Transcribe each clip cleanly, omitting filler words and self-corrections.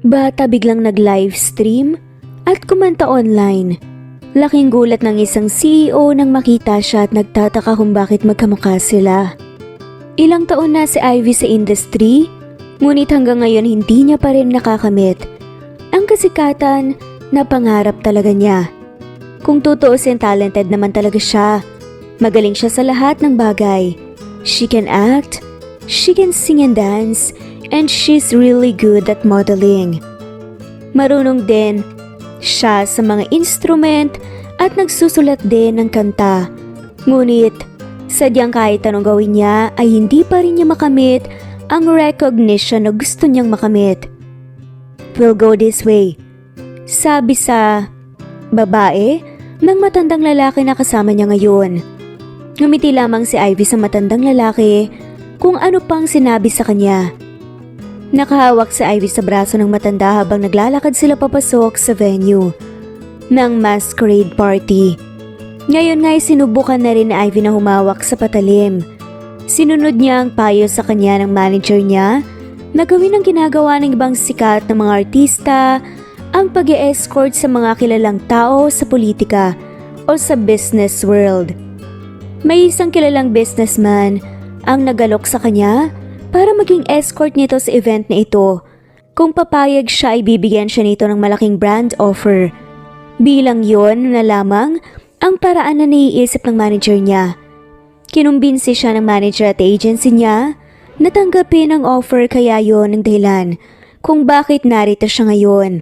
Bata biglang nag-livestream at kumanta online. Laking gulat ng isang CEO nang makita siya at nagtataka kung bakit magkamukha sila. Ilang taon na si Ivy sa industry, ngunit hanggang ngayon hindi niya pa rin nakakamit ang kasikatan na pangarap talaga niya. Kung tutuusin, talented naman talaga siya. Magaling siya sa lahat ng bagay. She can act, she can sing and dance, and she's really good at modeling. Marunong din siya sa mga instrument at nagsusulat din ng kanta. Ngunit, sadyang kahit anong gawin niya ay hindi pa rin niya makamit ang recognition na gusto niyang makamit. We'll go this way, sabi sa babae ng matandang lalaki na kasama niya ngayon. Ngumiti lamang si Ivy sa matandang lalaki kung ano pang sinabi sa kanya. Nakahawak si Ivy sa braso ng matanda habang naglalakad sila papasok sa venue ng masquerade party. Ngayon nga'y sinubukan na rin ni Ivy na humawak sa patalim. Sinunod niya ang payo sa kanya ng manager niya na gawin ang ginagawa ng ibang sikat na mga artista, ang pag-e-escort sa mga kilalang tao sa politika o sa business world. May isang kilalang businessman ang nagalok sa kanya para maging escort nito sa event na ito. Kung papayag siya ay bibigyan siya nito ng malaking brand offer. Bilang yon na lamang ang paraan na naiisip ng manager niya. Kinumbinsi siya ng manager at agency niya na tanggapin ang offer, kaya yon ang dahilan kung bakit narito siya ngayon.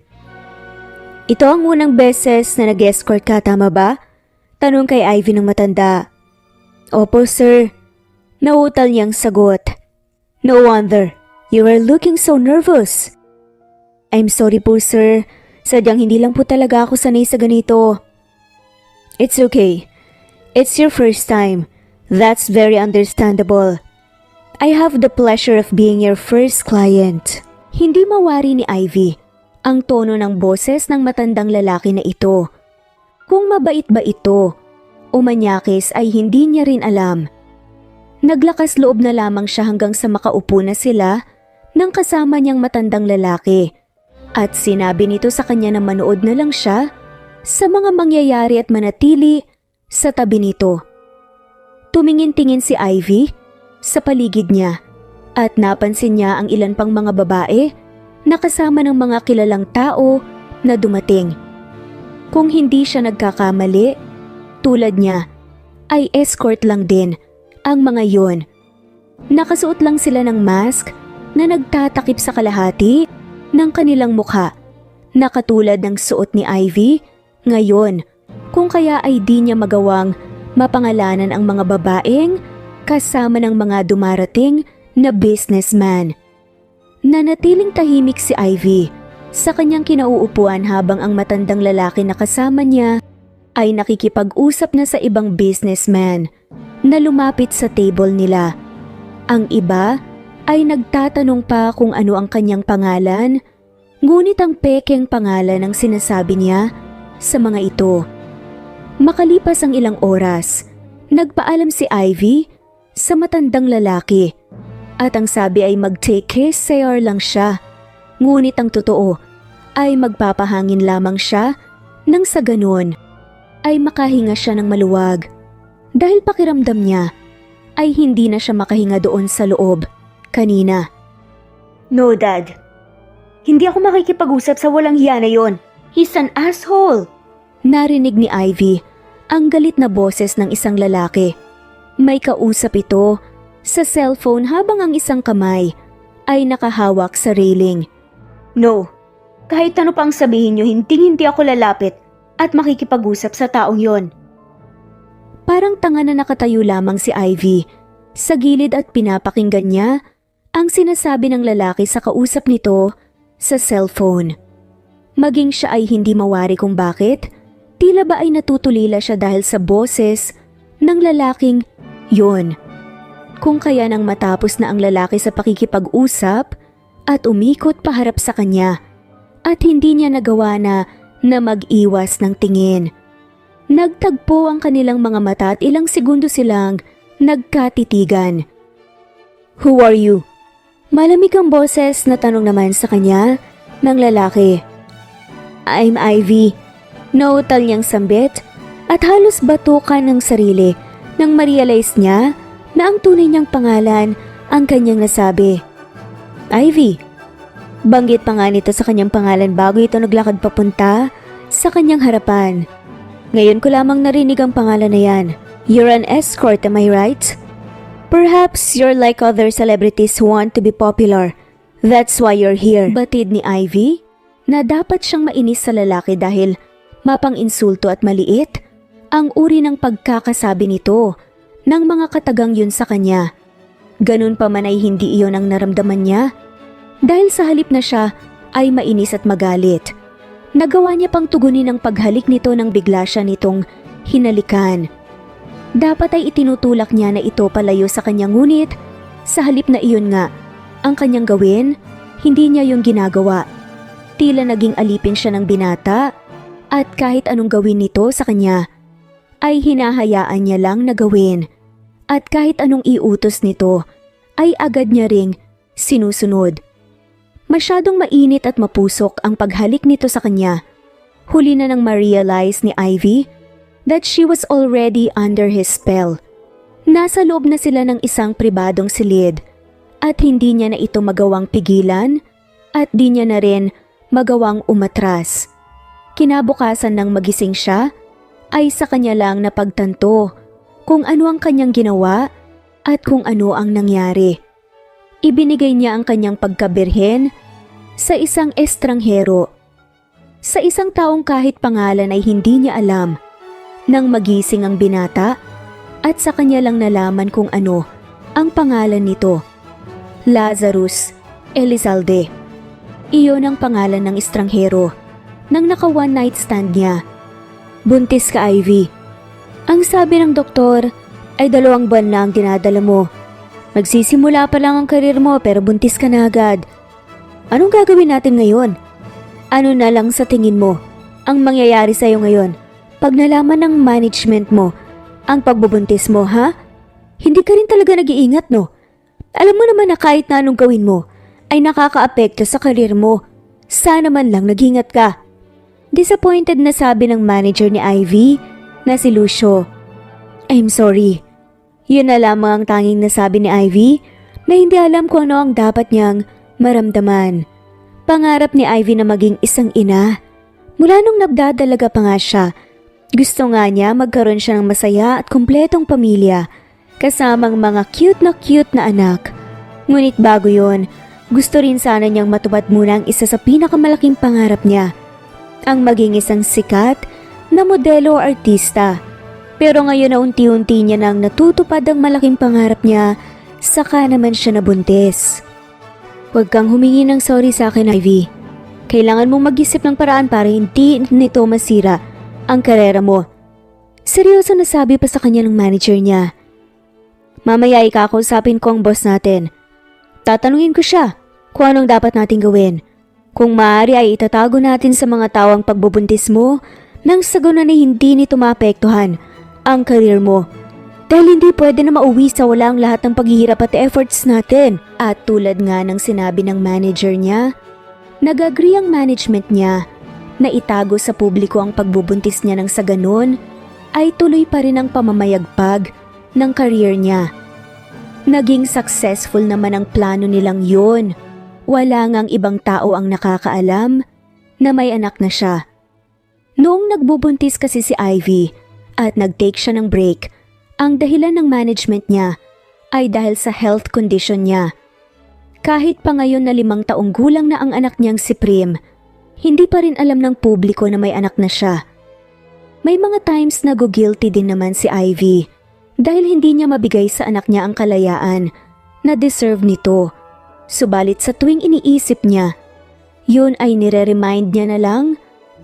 Ito ang unang beses na nag-escort ka, tama ba? Tanong kay Ivy ng matanda. Opo, sir. Nautal niyang sagot. No wonder, you were looking so nervous. I'm sorry po, sir. Sadyang hindi lang po talaga ako sanay sa ganito. It's okay. It's your first time. That's very understandable. I have the pleasure of being your first client. Hindi mawari ni Ivy ang tono ng boses ng matandang lalaki na ito. Kung mabait ba ito o manyakis ay hindi niya rin alam. Naglakas loob na lamang siya hanggang sa makaupo na sila ng kasama niyang matandang lalaki at sinabi nito sa kanya na manood na lang siya sa mga mangyayari at manatili sa tabi nito. Tumingin-tingin si Ivy sa paligid niya at napansin niya ang ilan pang mga babae na kasama ng mga kilalang tao na dumating. Kung hindi siya nagkakamali, tulad niya, ay escort lang din ang mga yon. Nakasuot lang sila ng mask na nagtatakip sa kalahati ng kanilang mukha na katulad ng suot ni Ivy ngayon, kung kaya ay di niya magawang mapangalanan ang mga babaeng kasama ng mga dumarating na businessman. Nanatiling tahimik si Ivy sa kanyang kinauupuan habang ang matandang lalaki na kasama niya ay nakikipag-usap na sa ibang businessman na lumapit sa table nila. Ang iba ay nagtatanong pa kung ano ang kanyang pangalan, ngunit ang pekeng pangalan ang sinasabi niya sa mga ito. Makalipas ang ilang oras, nagpaalam si Ivy sa matandang lalaki at ang sabi ay mag-take his CR lang siya, ngunit ang totoo ay magpapahangin lamang siya nang sa ganun ay makahinga siya ng maluwag. Dahil pakiramdam niya ay hindi na siya makahinga doon sa loob kanina. No, Dad. Hindi ako makikipag-usap sa walang hiya na yon. He's an asshole. Narinig ni Ivy ang galit na boses ng isang lalaki. May kausap ito sa cellphone habang ang isang kamay ay nakahawak sa railing. No, kahit ano pang sabihin niyo, hindi ako lalapit at makikipag-usap sa taong yon. Parang tanga na nakatayo lamang si Ivy sa gilid at pinapakinggan niya ang sinasabi ng lalaki sa kausap nito sa cellphone. Maging siya ay hindi mawari kung bakit, tila ba ay natutulila siya dahil sa boses ng lalaking yon. Kung kaya nang matapos na ang lalaki sa pakikipag-usap at umikot paharap sa kanya at hindi niya nagawa na mag-iwas ng tingin. Nagtagpo ang kanilang mga mata at ilang segundo silang nagkatitigan. Who are you? Malamig ang boses na tanong naman sa kanya ng lalaki. I'm Ivy. Nautal niyang sambit at halos batukan ng sarili nang ma-realize niya na ang tunay niyang pangalan ang kanyang nasabi. Ivy. Banggit pa nga nito sa kanyang pangalan bago ito naglakad papunta sa kanyang harapan. Ngayon ko lamang narinig ang pangalan na yan. You're an escort, am I right? Perhaps you're like other celebrities who want to be popular. That's why you're here. Batid ni Ivy na dapat siyang mainis sa lalaki dahil mapang-insulto at maliit ang uri ng pagkakasabi nito ng mga katagang yun sa kanya. Ganun pa man ay hindi iyon ang naramdaman niya dahil sa halip na siya ay mainis at magalit. Nagawa niya pang tugunin ang paghalik nito nang bigla siya nitong hinalikan. Dapat ay itinutulak niya na ito palayo sa kanya ngunit sa halip na iyon nga ang kanyang gawin, hindi niya yung ginagawa. Tila naging alipin siya ng binata at kahit anong gawin nito sa kanya ay hinahayaan niya lang na gawin at kahit anong iutos nito ay agad niya ring sinusunod. Masyadong mainit at mapusok ang paghalik nito sa kanya. Huli na nang ma-realize ni Ivy that she was already under his spell. Nasa loob na sila ng isang pribadong silid at hindi niya na ito magawang pigilan at di niya na rin magawang umatras. Kinabukasan nang magising siya, ay sa kanya lang napagtanto kung ano ang kanyang ginawa at kung ano ang nangyari. Ibinigay niya ang kanyang pagkabirhen sa isang estranghero, sa isang taong kahit pangalan ay hindi niya alam. Nang magising ang binata at sa kanya lang nalaman kung ano ang pangalan nito. Lazarus Elizalde. Iyon ang pangalan ng estranghero nang naka one night stand niya. Buntis ka, Ivy. Ang sabi ng doktor ay 2 buwan na ang dinadala mo. Magsisimula pa lang ang karir mo pero buntis ka na agad. Anong gagawin natin ngayon? Ano na lang sa tingin mo ang mangyayari sa'yo ngayon pag nalaman ng management mo ang pagbubuntis mo, ha? Hindi ka rin talaga nag-iingat, no? Alam mo naman na kahit na anong gawin mo ay nakakaapekto sa karir mo. Sana man lang nag-ingat ka. Disappointed na sabi ng manager ni Ivy na si Lucio. I'm sorry. Yun na lamang ang tanging nasabi ni Ivy na hindi alam kung ano ang dapat niyang maramdaman. Pangarap ni Ivy na maging isang ina. Mula nung nagdadalaga pa nga siya, gusto nga niya magkaroon siya ng masaya at kumpletong pamilya kasamang mga cute na anak. Ngunit bago yon, gusto rin sana niyang matupad muna ang isa sa pinakamalaking pangarap niya, ang maging isang sikat na modelo o artista. Pero ngayon na unti-unti niya nang natutupad ang malaking pangarap niya, saka naman siya nabuntis. Huwag kang humingi ng sorry sa akin, Ivy. Kailangan mong mag-isip ng paraan para hindi nito masira ang karera mo. Seryoso na sabi pa sa kanya ng manager niya. Mamaya ikakausapin ko ang boss natin. Tatanungin ko siya kung anong dapat nating gawin. Kung maaari ay itatago natin sa mga tao ang pagbubuntis mo nang sa ganun ay hindi nito maapektuhan ang career mo. Dahil hindi pwede na mauwi sa wala ang lahat ng paghihirap at efforts natin. At tulad nga ng sinabi ng manager niya, nag-agree ang management niya na itago sa publiko ang pagbubuntis niya nang sa ganun ay tuloy pa rin ang pamamayagpag ng career niya. Naging successful naman ang plano nilang yun. Wala ngang ibang tao ang nakakaalam na may anak na siya. Noong nagbubuntis kasi si Ivy at nag-take siya ng break, ang dahilan ng management niya ay dahil sa health condition niya. Kahit pa ngayon na 5 taong gulang na ang anak niyang si Prim, hindi pa rin alam ng publiko na may anak na siya. May mga times na guilty din naman si Ivy dahil hindi niya mabigay sa anak niya ang kalayaan na deserve nito. Subalit sa tuwing iniisip niya, yun ay nire-remind niya na lang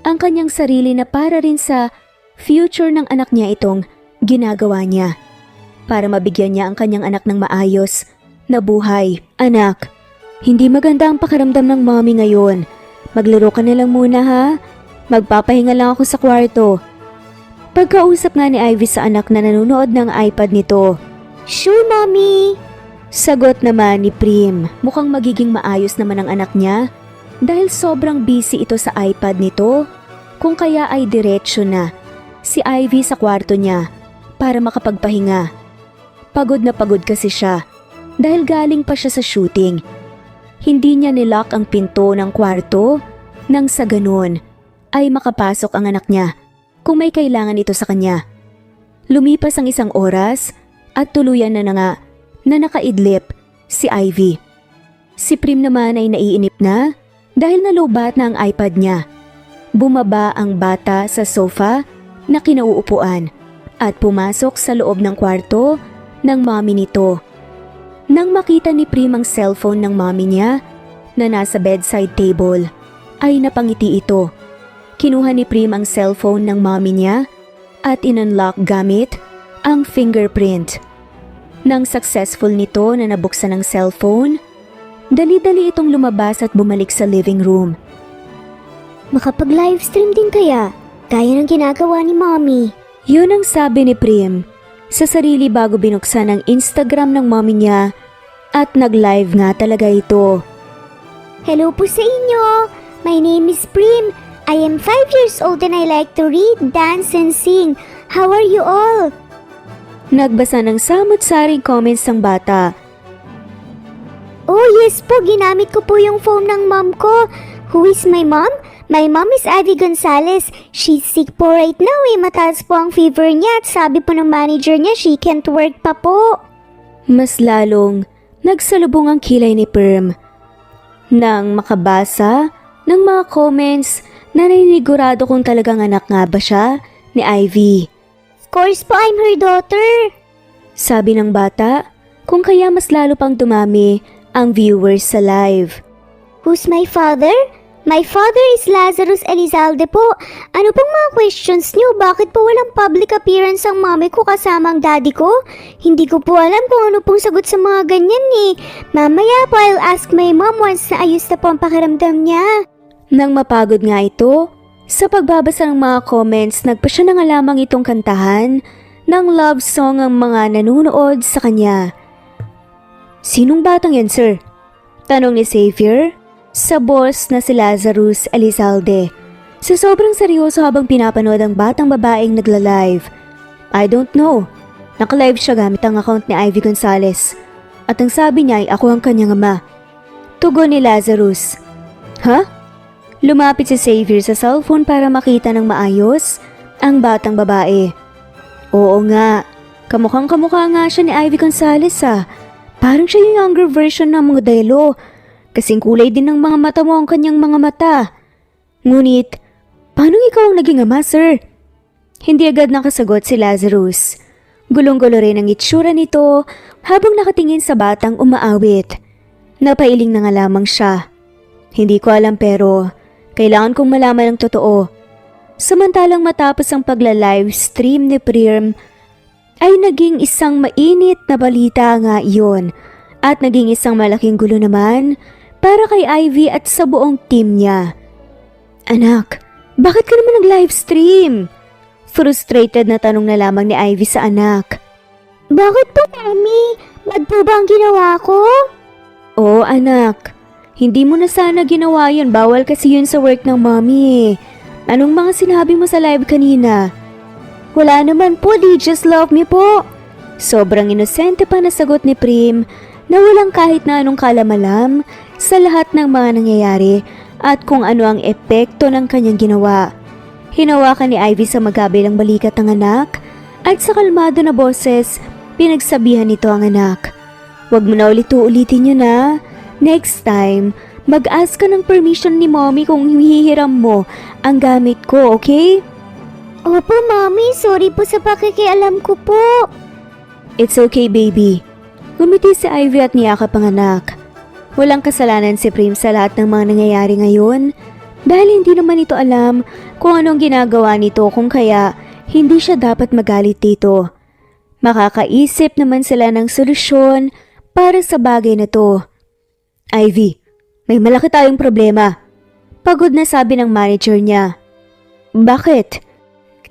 ang kanyang sarili na para rin sa future ng anak niya itong ginagawa niya. Para mabigyan niya ang kanyang anak ng maayos na buhay. Anak, hindi maganda ang pakiramdam ng mommy ngayon. Maglaro ka na lang muna, ha? Magpapahinga lang ako sa kwarto. Pagkausap nga ni Ivy sa anak na nanonood ng iPad nito. Sure, mommy! Sagot naman ni Prim, mukhang magiging maayos naman ang anak niya dahil sobrang busy ito sa iPad nito, kung kaya ay diretsyo na si Ivy sa kwarto niya para makapagpahinga. Pagod na pagod kasi siya dahil galing pa siya sa shooting. Hindi niya nilock ang pinto ng kwarto nang sa ganun ay makapasok ang anak niya kung may kailangan ito sa kanya. Lumipas ang isang oras at tuluyan na nga na nakaidlip si Ivy. Si Prim naman ay naiinip na dahil nalobat na ang iPad niya. Bumaba ang bata sa sofa na kinauupuan at pumasok sa loob ng kwarto ng mommy nito. Nang makita ni Prim ang cellphone ng mommy niya na nasa bedside table, ay napangiti ito. Kinuha ni Prim ang cellphone ng mommy niya at in-unlock gamit ang fingerprint. Nang successful nito na nabuksan ang cellphone, dali-dali itong lumabas at bumalik sa living room. Makapag-livestream din kaya? Gaya ng ginagawa ni mommy. Yun ang sabi ni Prim sa sarili bago binuksan ang Instagram ng mommy niya at nag-live nga talaga ito. Hello po sa inyo! My name is Prim. I am 5 years old and I like to read, dance, and sing. How are you all? Nagbasa ng samut-saring comments ng bata. Oh yes po, ginamit ko po yung phone ng mom ko. Who is my mom? My mom is Ivy Gonzalez. She's sick po right now mataas po ang fever niya at sabi po ng manager niya she can't work pa po. Mas lalong nagsalubong ang kilay ni Prim. Nang makabasa ng mga comments, naninigurado kung talagang anak nga ba siya ni Ivy. Of course po, I'm her daughter. Sabi ng bata, kung kaya mas lalo pang dumami ang viewers sa live. Who's my father? My father is Lazarus Elizalde po. Ano pong mga questions niyo? Bakit po walang public appearance ang mami ko kasama ang daddy ko? Hindi ko po alam kung ano pong sagot sa mga ganyan eh. Mamaya po I'll ask my mom once na ayos na po ang pakiramdam niya. Nang mapagod nga ito, sa pagbabasa ng mga comments, nagpa siya na nga lamang itong kantahan ng love song ang mga nanunood sa kanya. Sinong batang yan, sir? Tanong ni Xavier sa boss na si Lazarus Elizalde. Sa sobrang seryoso habang pinapanood ang batang babaeng nagla-live. I don't know. Naka-live siya gamit ang account ni Ivy Gonzalez. At ang sabi niya ay ako ang kanyang ama. Tugon ni Lazarus. Ha? Lumapit si Xavier sa cellphone para makita ng maayos ang batang babae. Oo nga. Kamukhang-kamukha nga siya ni Ivy Gonzalez ah. Parang siya yung younger version ng modelo. Kasing kulay din ng mga mata mo ang kanyang mga mata. Ngunit, paano ikaw ang naging ama, sir? Hindi agad nakasagot si Lazarus. Gulong-gulo rin ang itsura nito habang nakatingin sa batang umaawit. Napailing na nga lamang siya. Hindi ko alam pero kailangan kong malaman ang totoo. Samantalang matapos ang pagla-livestream ni Prim, ay naging isang mainit na balita nga iyon at naging isang malaking gulo naman para kay Ivy at sa buong team niya. Anak, bakit ka naman nag-livestream? Frustrated na tanong na lamang ni Ivy sa anak. Bakit po, Mami? Bad po ba ang ginawa ko? Oo, anak. Hindi mo na sana ginawa yun. Bawal kasi yun sa work ng mommy. Anong mga sinabi mo sa live kanina? Wala naman po, they just love me po. Sobrang inosente pa na sagot ni Prim na walang kahit na anong kalamalam sa lahat ng mga nangyayari at kung ano ang epekto ng kanyang ginawa. Hinawakan ni Ivy sa magabilang balikat ng anak at sa kalmado na boses, pinagsabihan nito ang anak. Huwag mo na ulit-ulitin yun na. Next time, mag-ask ka ng permission ni mommy kung hihiram mo ang gamit ko, okay? Opo, Mami. Sorry po sa pakikialam ko po. It's okay, baby. Gumiti si Ivy at niyakap ang anak. Walang kasalanan si Prim sa lahat ng mga nangyayari ngayon dahil hindi naman ito alam kung anong ginagawa nito kung kaya hindi siya dapat magalit dito. Makakaisip naman sila ng solusyon para sa bagay na to. Ivy, may malaki tayong problema. Pagod na sabi ng manager niya. Bakit?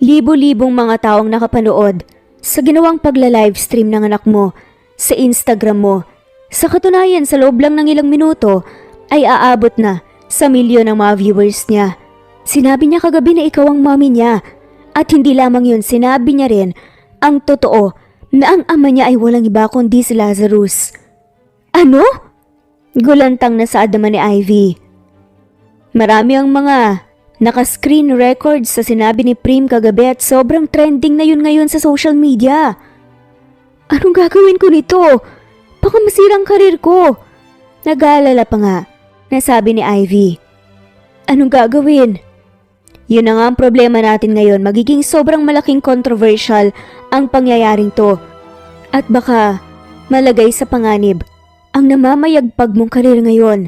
Libo-libong mga taong nakapanood sa ginawang pagla-livestream ng anak mo sa Instagram mo. Sa katunayan, sa loob lang ng ilang minuto ay aabot na sa milyon ng mga viewers niya. Sinabi niya kagabi na ikaw ang mommy niya. At hindi lamang yun, sinabi niya rin ang totoo na ang ama niya ay walang iba kundi si Lazarus. Ano? Gulantang na saad naman ni Ivy. Marami ang mga naka-screen records sa sinabi ni Prim kagabi at sobrang trending na yun ngayon sa social media. Anong gagawin ko nito? Baka masirang karir ko. Nag-aalala pa nga, nasabi ni Ivy. Anong gagawin? Yun na nga ang problema natin ngayon, magiging sobrang malaking controversial ang pangyayaring to. At baka malagay sa panganib ang namamayagpag mong karir ngayon.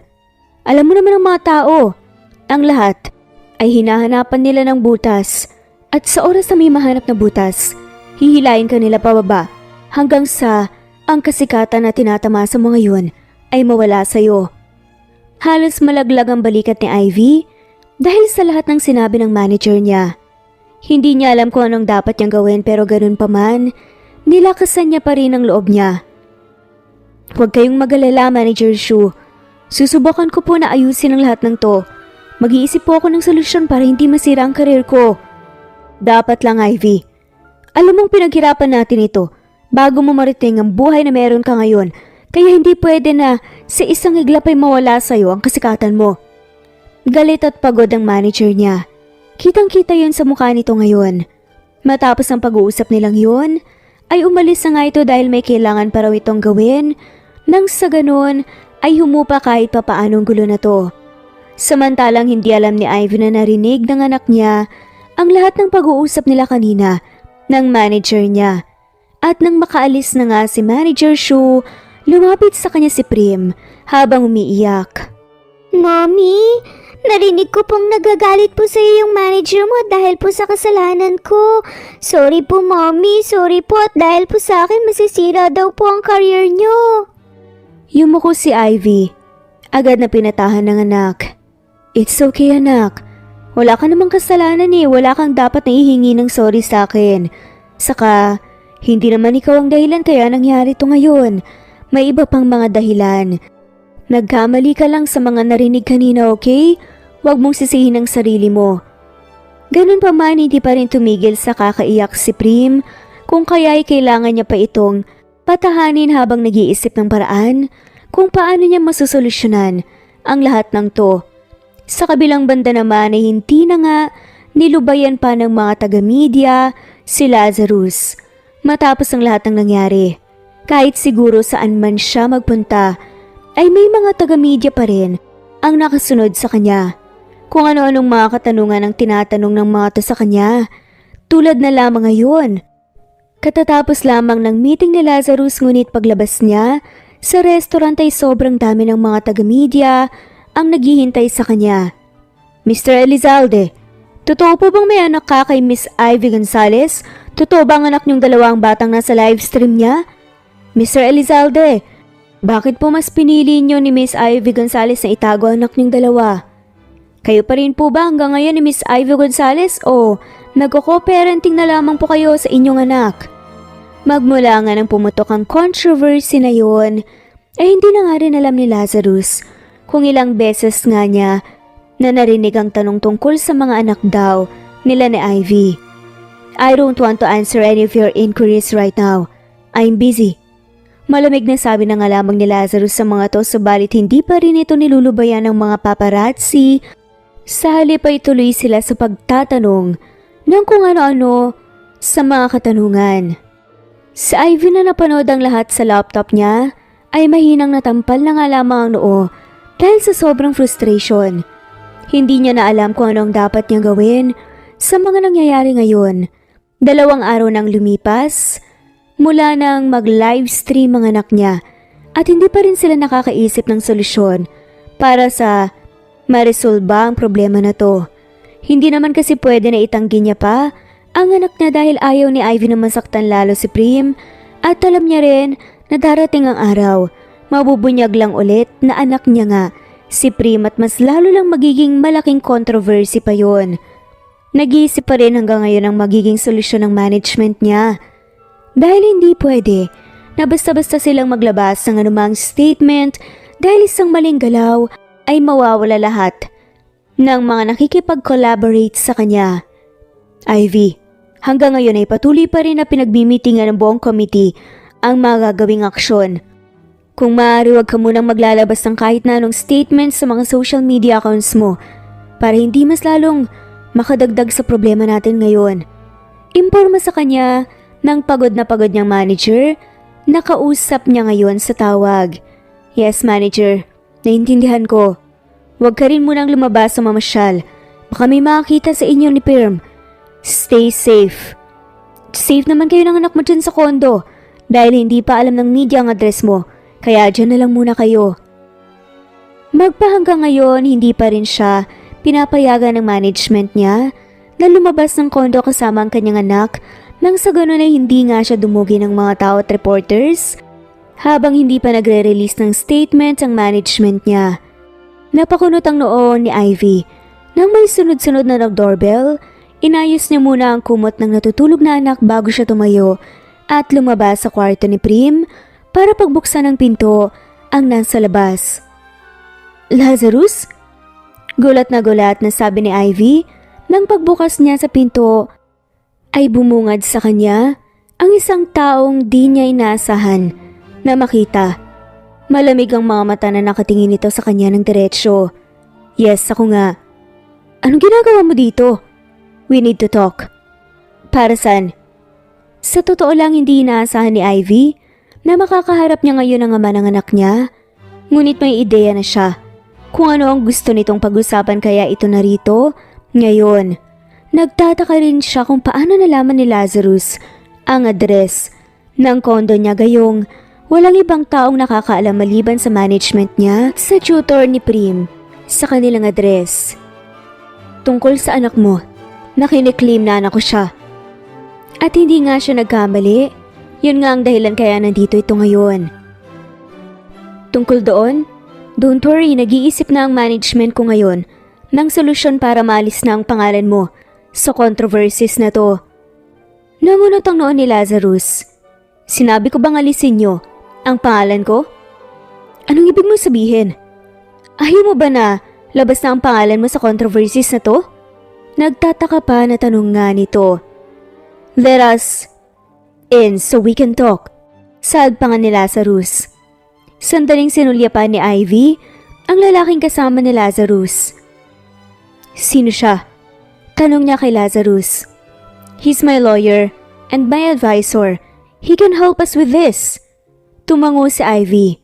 Alam mo naman ang mga tao, ang lahat ay hinahanapan nila ng butas at sa oras na may mahanap na butas, hihilain ka nila pababa hanggang sa ang kasikatan na tinatamasa mo ngayon ay mawala sa'yo. Halos malaglag ang balikat ni Ivy dahil sa lahat ng sinabi ng manager niya. Hindi niya alam kung anong dapat niyang gawin pero ganun pa man, nilakasan niya pa rin ang loob niya. Huwag kayong mag-alala, Manager Shu. Susubukan ko po na ayusin ang lahat ng to. Mag-iisip po ako ng solusyon para hindi masira ang karir ko. Dapat lang, Ivy. Alam mong pinaghirapan natin ito bago mo mariting ang buhay na meron ka ngayon. Kaya hindi pwede na sa isang iglap ay mawala sa'yo ang kasikatan mo. Galit at pagod ang manager niya. Kitang-kita yun sa mukha nito ngayon. Matapos ang pag-uusap nilang yun, ay umalis na nga ito dahil may kailangan pa raw itong gawin. Nang sa ganun, ay humupa kahit papaanong gulo na to. Samantalang hindi alam ni Ivy na narinig ng anak niya ang lahat ng pag-uusap nila kanina ng manager niya. At nang makaalis na nga si Manager Shu, lumapit sa kanya si Prim habang umiiyak. Mommy, narinig ko pong nagagalit po sa iyo yung manager mo dahil po sa kasalanan ko. Sorry po, Mommy. Sorry po at dahil po sa akin masisira daw po ang career niyo. Yumuko si Ivy. Agad na pinatahan ng anak. It's okay, anak. Wala ka namang kasalanan eh. Wala kang dapat na ihingi ng sorry sa akin. Saka, hindi naman ikaw ang dahilan kaya nangyari to ngayon. May iba pang mga dahilan. Nagkamali ka lang sa mga narinig kanina, okay? Huwag mong sisihin ang sarili mo. Ganun pa man, hindi pa rin tumigil sa kakaiyak si Prim kung kaya ay kailangan niya pa itong patahanin habang nag-iisip ng paraan kung paano niya masusolusyonan ang lahat ng to. Sa kabilang banda naman ay hindi na nga nilubayan pa ng mga taga-media si Lazarus matapos ang lahat ng nangyari. Kahit siguro saan man siya magpunta ay may mga taga-media pa rin ang nakasunod sa kanya. Kung ano-anong mga katanungan ang tinatanong ng mga to sa kanya. Tulad na lamang ngayon. Katatapos lamang ng meeting ni Lazarus ngunit paglabas niya, sa restaurant ay sobrang dami ng mga taga-media ang naghihintay sa kanya. Mr. Elizalde, totoo po bang may anak ka kay Miss Ivy Gonzalez? Totoo bang anak niyong dalawang batang nasa live stream niya? Mr. Elizalde, bakit po mas pinili niyo ni Miss Ivy Gonzalez na itago anak niyong dalawa? Kayo pa rin po ba hanggang ngayon ni Miss Ivy Gonzalez o nagko-co-parenting na lamang po kayo sa inyong anak? Magmula nga nang pumutok ang controversy na yon, ay hindi na nga rin alam ni Lazarus kung ilang beses nga niya na narinig ang tanong tungkol sa mga anak daw nila ni Ivy. I don't want to answer any of your inquiries right now. I'm busy. Malamig na sabi na nga lamang ni Lazarus sa mga to subalit hindi pa rin ito nilulubayan ng mga paparazzi. Sa halip ay tuloy sila sa pagtatanong ng kung ano-ano sa mga katanungan. Sa Ivy na napanood ang lahat sa laptop niya ay mahinang natampal na nga lamang ang noo dahil sa sobrang frustration. Hindi niya na alam kung ano ang dapat niyang gawin sa mga nangyayari ngayon. 2 araw nang lumipas mula nang mag-livestream ang anak niya at hindi pa rin sila nakakaisip ng solusyon para sa maresolba ang problema na to. Hindi naman kasi pwede na itanggi niya pa ang anak niya dahil ayaw ni Ivy na masaktan lalo si Prim at alam niya rin na darating ang araw, mabubunyag lang ulit na anak niya nga si Prim at mas lalo lang magiging malaking controversy pa yon. Nag-iisip pa rin hanggang ngayon ang magiging solusyon ng management niya. Dahil hindi pwede na basta-basta silang maglabas ng anumang statement dahil isang maling galaw ay mawawala lahat ng mga nakikipag-collaborate sa kanya. Ivy, hanggang ngayon ay patuloy pa rin na pinagmimitingan ng buong committee ang mga gagawing aksyon. Kung maaari, huwag ka munang maglalabas ng kahit na anong statement sa mga social media accounts mo para hindi mas lalong makadagdag sa problema natin ngayon. Imporma sa kanya ng pagod niyang manager na kausap niya ngayon sa tawag. Yes, manager. Naintindihan ko. Huwag ka rin munang lumabas sa mamasyal. Baka may makakita sa inyo ni Perm. Stay safe. Safe naman kayo ng anak mo dyan sa kondo dahil hindi pa alam ng media ang address mo. Kaya dyan na lang muna kayo. Magpahanggang ngayon, hindi pa rin siya pinapayagan ng management niya na lumabas ng kondo kasama ang kanyang anak nang sa ganun ay hindi nga siya dumugi ng mga tao at reporters habang hindi pa nagre-release ng statement ang management niya. Napakunot ang noon ni Ivy. Nang may sunod-sunod na nag-doorbell, inayos niya muna ang kumot ng natutulog na anak bago siya tumayo at lumabas sa kwarto ni Prim para pagbuksan ng pinto ang nasa labas. Lazarus? Gulat na sabi ni Ivy nang pagbukas niya sa pinto ay bumungad sa kanya ang isang taong di niya inasahan na makita. Malamig ang mga mata na nakatingin nito sa kanya ng diretsyo. Yes, ako nga. Anong ginagawa mo dito? We need to talk. Para saan? Sa totoo lang hindi inaasahan ni Ivy na makakaharap niya ngayon ang ama ng anak niya. Ngunit may ideya na siya kung ano ang gusto nitong pag-usapan kaya ito narito ngayon. Nagtataka rin siya kung paano nalaman ni Lazarus ang address ng kondo niya gayong walang ibang taong nakakaalam maliban sa management niya sa tutor ni Prim sa kanilang address. Tungkol sa anak mo, nakiniklaim na anak ko siya. At hindi nga siya nagkamali, yun nga ang dahilan kaya nandito ito ngayon. Tungkol doon, don't worry, nag-iisip na ang management ko ngayon ng solusyon para maalis na ang pangalan mo sa controversies na to. Nangunot ang noon ni Lazarus. Sinabi ko bang alisin niyo ang pangalan ko? Anong ibig mong sabihin? Ayaw mo ba na labas na ang pangalan mo sa controversies na to? Nagtataka pa na tanong nga nito. Let us in so we can talk. Saad pa nga ni Lazarus. Sandaling sinulya pa ni Ivy ang lalaking kasama ni Lazarus. Sino siya? Tanong niya kay Lazarus. He's my lawyer and my advisor. He can help us with this. Tumango si Ivy.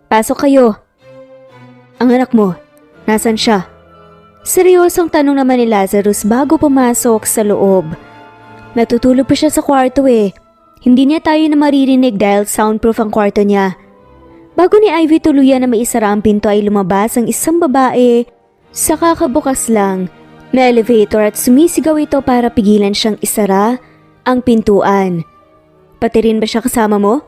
Pasok kayo. Ang anak mo, nasan siya? Seryosong tanong naman ni Lazarus bago pumasok sa loob. Natutulog pa siya sa kwarto eh. Hindi niya tayo na maririnig dahil soundproof ang kwarto niya. Bago ni Ivy tuluyan na maisara ang pinto ay lumabas ang isang babae sa kakabukas lang na elevator at sumisigaw ito para pigilan siyang isara ang pintuan. Pati rin ba siya kasama mo?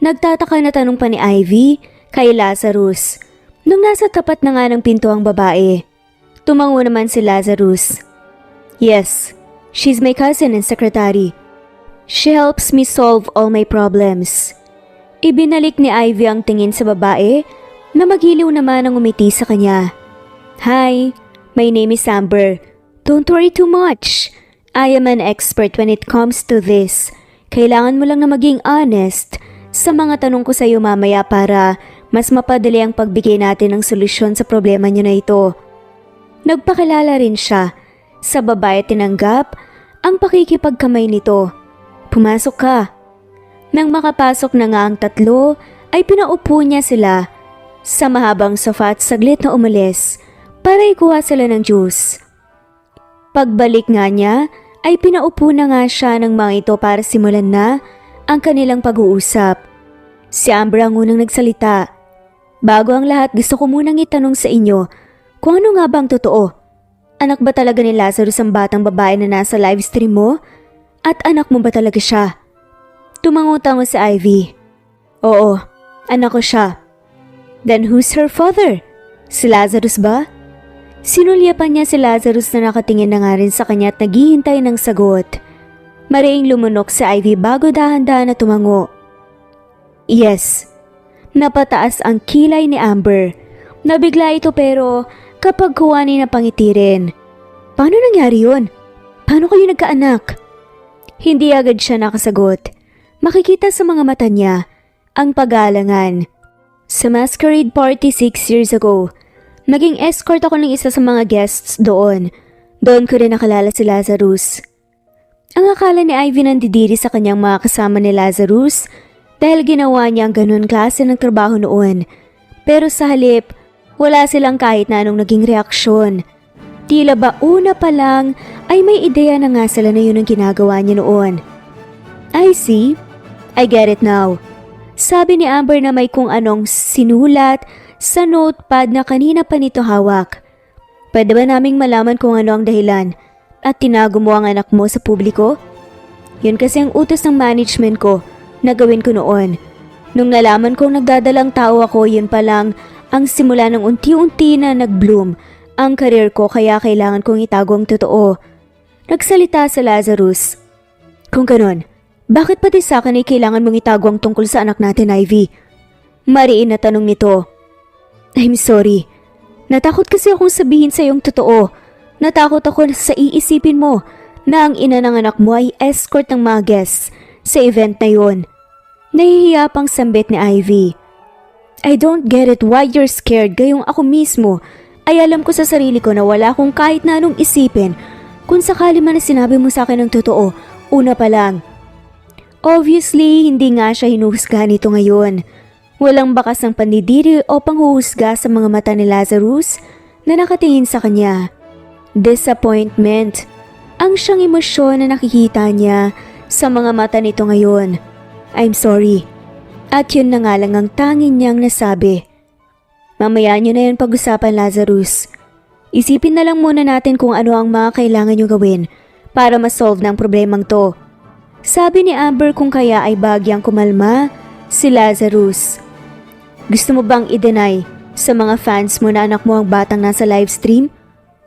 Nagtataka na tanong pa ni Ivy kay Lazarus. Nung nasa tapat na nga ng pinto ang babae, tumango naman si Lazarus. Yes, she's my cousin and secretary. She helps me solve all my problems. Ibinalik ni Ivy ang tingin sa babae na maghiliw naman ang umiti sa kanya. Hi, my name is Amber. Don't worry too much. I am an expert when it comes to this. Kailangan mo lang na maging honest sa mga tanong ko sa iyo mamaya para mas mapadali ang pagbigay natin ng solusyon sa problema niyo na ito. Nagpakilala rin siya sa babae at tinanggap ang pakikipagkamay nito. Pumasok ka. Nang makapasok na nga ang tatlo ay pinaupo niya sila sa mahabang sofa at saglit na umalis para ikuha sila ng juice. Pagbalik nga niya ay pinaupo na nga siya ng mga ito para simulan na ang kanilang pag-uusap. Si Amber ang unang nagsalita. Bago ang lahat, gusto ko munang itanong sa inyo kung ano nga bang totoo. Anak ba talaga ni Lazarus ang batang babae na nasa livestream mo? At anak mo ba talaga siya? Tumango-tango si Ivy. Oo, anak ko siya. Then who's her father? Si Lazarus ba? Sinulyapan niya si Lazarus na nakatingin na nga rin sa kanya at naghihintay ng sagot. Mariing lumunok si Ivy bago dahan-dahan na tumango. Yes. Napataas ang kilay ni Amber. Nabigla ito pero nakapagkuwani na pangiti rin. Paano nangyari yun? Paano kayo nagkaanak? Hindi agad siya nakasagot. Makikita sa mga mata niya ang pag-aalangan. Sa masquerade party 6 years ago, naging escort ako ng isa sa mga guests doon. Doon ko rin nakalala si Lazarus. Ang akala ni Ivy nandidiri sa kanyang mga kasama ni Lazarus dahil ginawa niya ang ganun klase ng trabaho noon. Pero sa halip, wala silang kahit na anong naging reaksyon. Tila ba una pa lang ay may ideya na nga sila na yun ang ginagawa niya noon. I see. I get it now. Sabi ni Amber na may kung anong sinulat sa notepad na kanina pa nito hawak. Pwede ba naming malaman kung ano ang dahilan at tinago mo ang anak mo sa publiko? Yun kasi ang utos ng management ko na gawin ko noon. Nung nalaman kong nagdadalang tao ako, yun pa lang ang simula ng unti-unti na nag-bloom ang karir ko kaya kailangan kong itago ang totoo. Nagsalita si Lazarus. Kung ganon, bakit pati sa akin ay kailangan mong itago ang tungkol sa anak natin, Ivy? Mariin na tanong nito. I'm sorry. Natakot kasi akong sabihin sa iyong totoo. Natakot ako sa iisipin mo na ang ina ng anak mo ay escort ng mga guests sa event na yon. Nahihiya pang sambit ni Ivy. I don't get it why you're scared gayong ako mismo ay alam ko sa sarili ko na wala akong kahit na anong isipin kung sakali man na sinabi mo sa akin ng totoo, una pa lang. Obviously, hindi nga siya hinuhusga nito ngayon. Walang bakas ng pandidiri o panghuhusga sa mga mata ni Lazarus na nakatingin sa kanya. Disappointment. Ang siyang emosyon na nakikita niya sa mga mata nito ngayon. I'm sorry. At yun na nga lang ang tanging niyang nasabi. Mamaya niyo na yun pag-usapan, Lazarus. Isipin na lang muna natin kung ano ang mga kailangan niyo gawin para ma-solve ng problemang to. Sabi ni Amber kung kaya ay bagyang kumalma si Lazarus. Gusto mo bang i-deny sa mga fans mo na anak mo ang batang nasa livestream?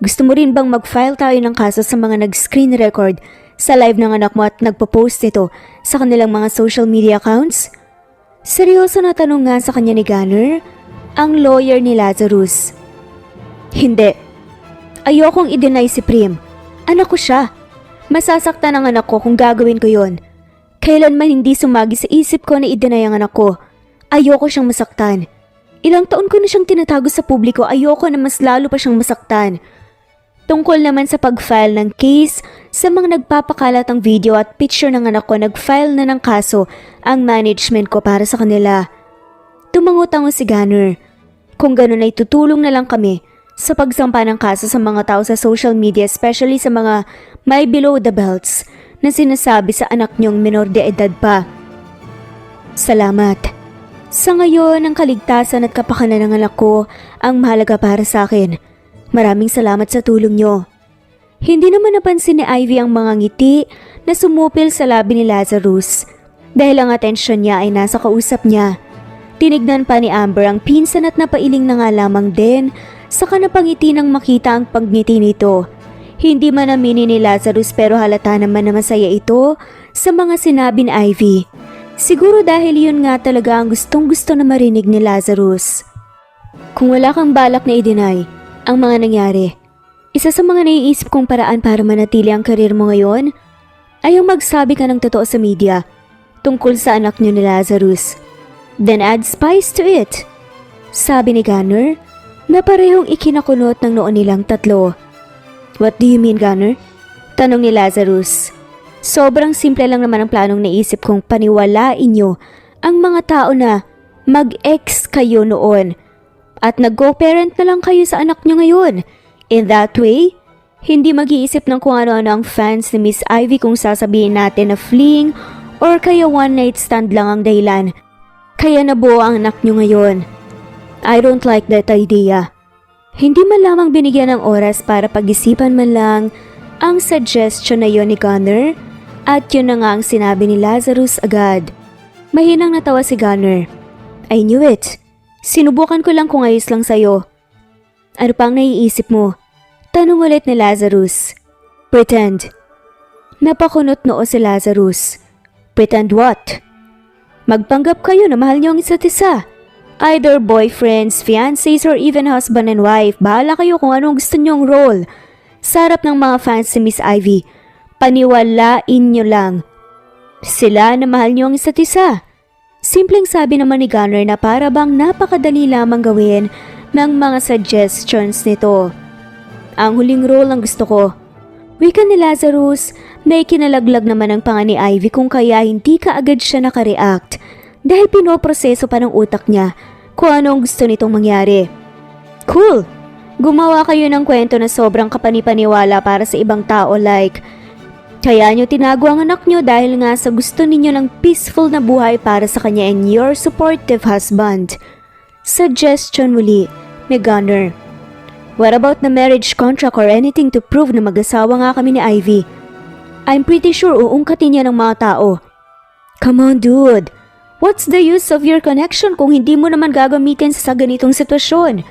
Gusto mo rin bang mag-file tayo ng kaso sa mga nag-screen record sa live ng anak mo at nagpo-post nito sa kanilang mga social media accounts? Seryoso na tanong nga sa kanya ni Gunner, ang lawyer ni Lazarus. Hindi. Ayokong i-deny si Prim. Anak ko siya. Masasaktan ang anak ko kung gagawin ko yon. Kailanman hindi sumagi sa isip ko na i-deny ang anak ko. Ayoko siyang masaktan. Ilang taon ko na siyang tinatago sa publiko, ayoko na mas lalo pa siyang masaktan. Tungkol naman sa pag-file ng case, sa mga nagpapakalat ng video at picture ng anak ko, nag-file na ng kaso ang management ko para sa kanila. Tumangutango si Gunner. Kung ganun ay tutulong na lang kami sa pagsampa ng kaso sa mga tao sa social media, especially sa mga may below the belts na sinasabi sa anak niyong minor de edad pa. Salamat. Sa ngayon, ang kaligtasan at kapakanan ng anak ko ang mahalaga para sa akin. Maraming salamat sa tulong niyo. Hindi naman napansin ni Ivy ang mga ngiti na sumupil sa labi ni Lazarus dahil ang atensyon niya ay nasa kausap niya. Tinignan pa ni Amber ang pinsan at napailing na nga lamang din sa kanapangiti nang makita ang pagngiti nito. Hindi man aminin ni Lazarus pero halata naman na masaya ito sa mga sinabi ni Ivy. Siguro dahil yun nga talaga ang gustong-gusto na marinig ni Lazarus. Kung wala kang balak na i-deny ang mga nangyari, isa sa mga naiisip kong paraan para manatili ang karir mo ngayon ay ang magsabi ka ng totoo sa media tungkol sa anak niyo ni Lazarus. Then add spice to it. Sabi ni Gunner na parehong ikinakunot ng noon nilang tatlo. What do you mean, Gunner? Tanong ni Lazarus. Sobrang simple lang naman ang planong naisip kong paniwalain niyo ang mga tao na mag-ex kayo noon at nag-co-parent na lang kayo sa anak niyo ngayon. In that way, hindi mag-iisip ng kung ano-ano ang fans ni Miss Ivy kung sasabihin natin na fleeing or kaya one-night stand lang ang dahilan. Kaya nabuo ang anak niyo ngayon. I don't like that idea. Hindi man lamang binigyan ng oras para pag-isipan man lang ang suggestion na yon ni Gunner at yun na nga ang sinabi ni Lazarus agad. Mahinang natawa si Gunner. I knew it. Sinubukan ko lang kung ayos lang sa'yo. Ano pang naiisip mo? Tanong ulit ni Lazarus. Pretend. Napakunot noo si Lazarus. Pretend what? Magpanggap kayo na mahal niyo ang isa't isa. Either boyfriends, fiancés, or even husband and wife. Bahala kayo kung anong gusto nyong role. Sa harap ng mga fans si Miss Ivy, paniwalain nyo lang. Sila na mahal nyo ang isa't isa. Simpleng sabi naman ni Gunner na para bang napakadali lamang gawin ng mga suggestions nito. Ang huling role ang gusto ko. Wika ni Lazarus na ikinalaglag naman ang panga ni Ivy kung kaya hindi ka agad siya nakareact dahil pinoproseso pa ng utak niya kung anong gusto nitong mangyari. Cool! Gumawa kayo ng kwento na sobrang kapanipaniwala para sa ibang tao like kaya nyo tinago ang anak nyo dahil nga sa gusto ninyo ng peaceful na buhay para sa kanya and your supportive husband. Suggestion muli ni Gunner. What about the marriage contract or anything to prove na mag-asawa nga kami ni Ivy? I'm pretty sure uungkatin niya ng mga tao. Come on dude, what's the use of your connection kung hindi mo naman gagamitin sa ganitong sitwasyon?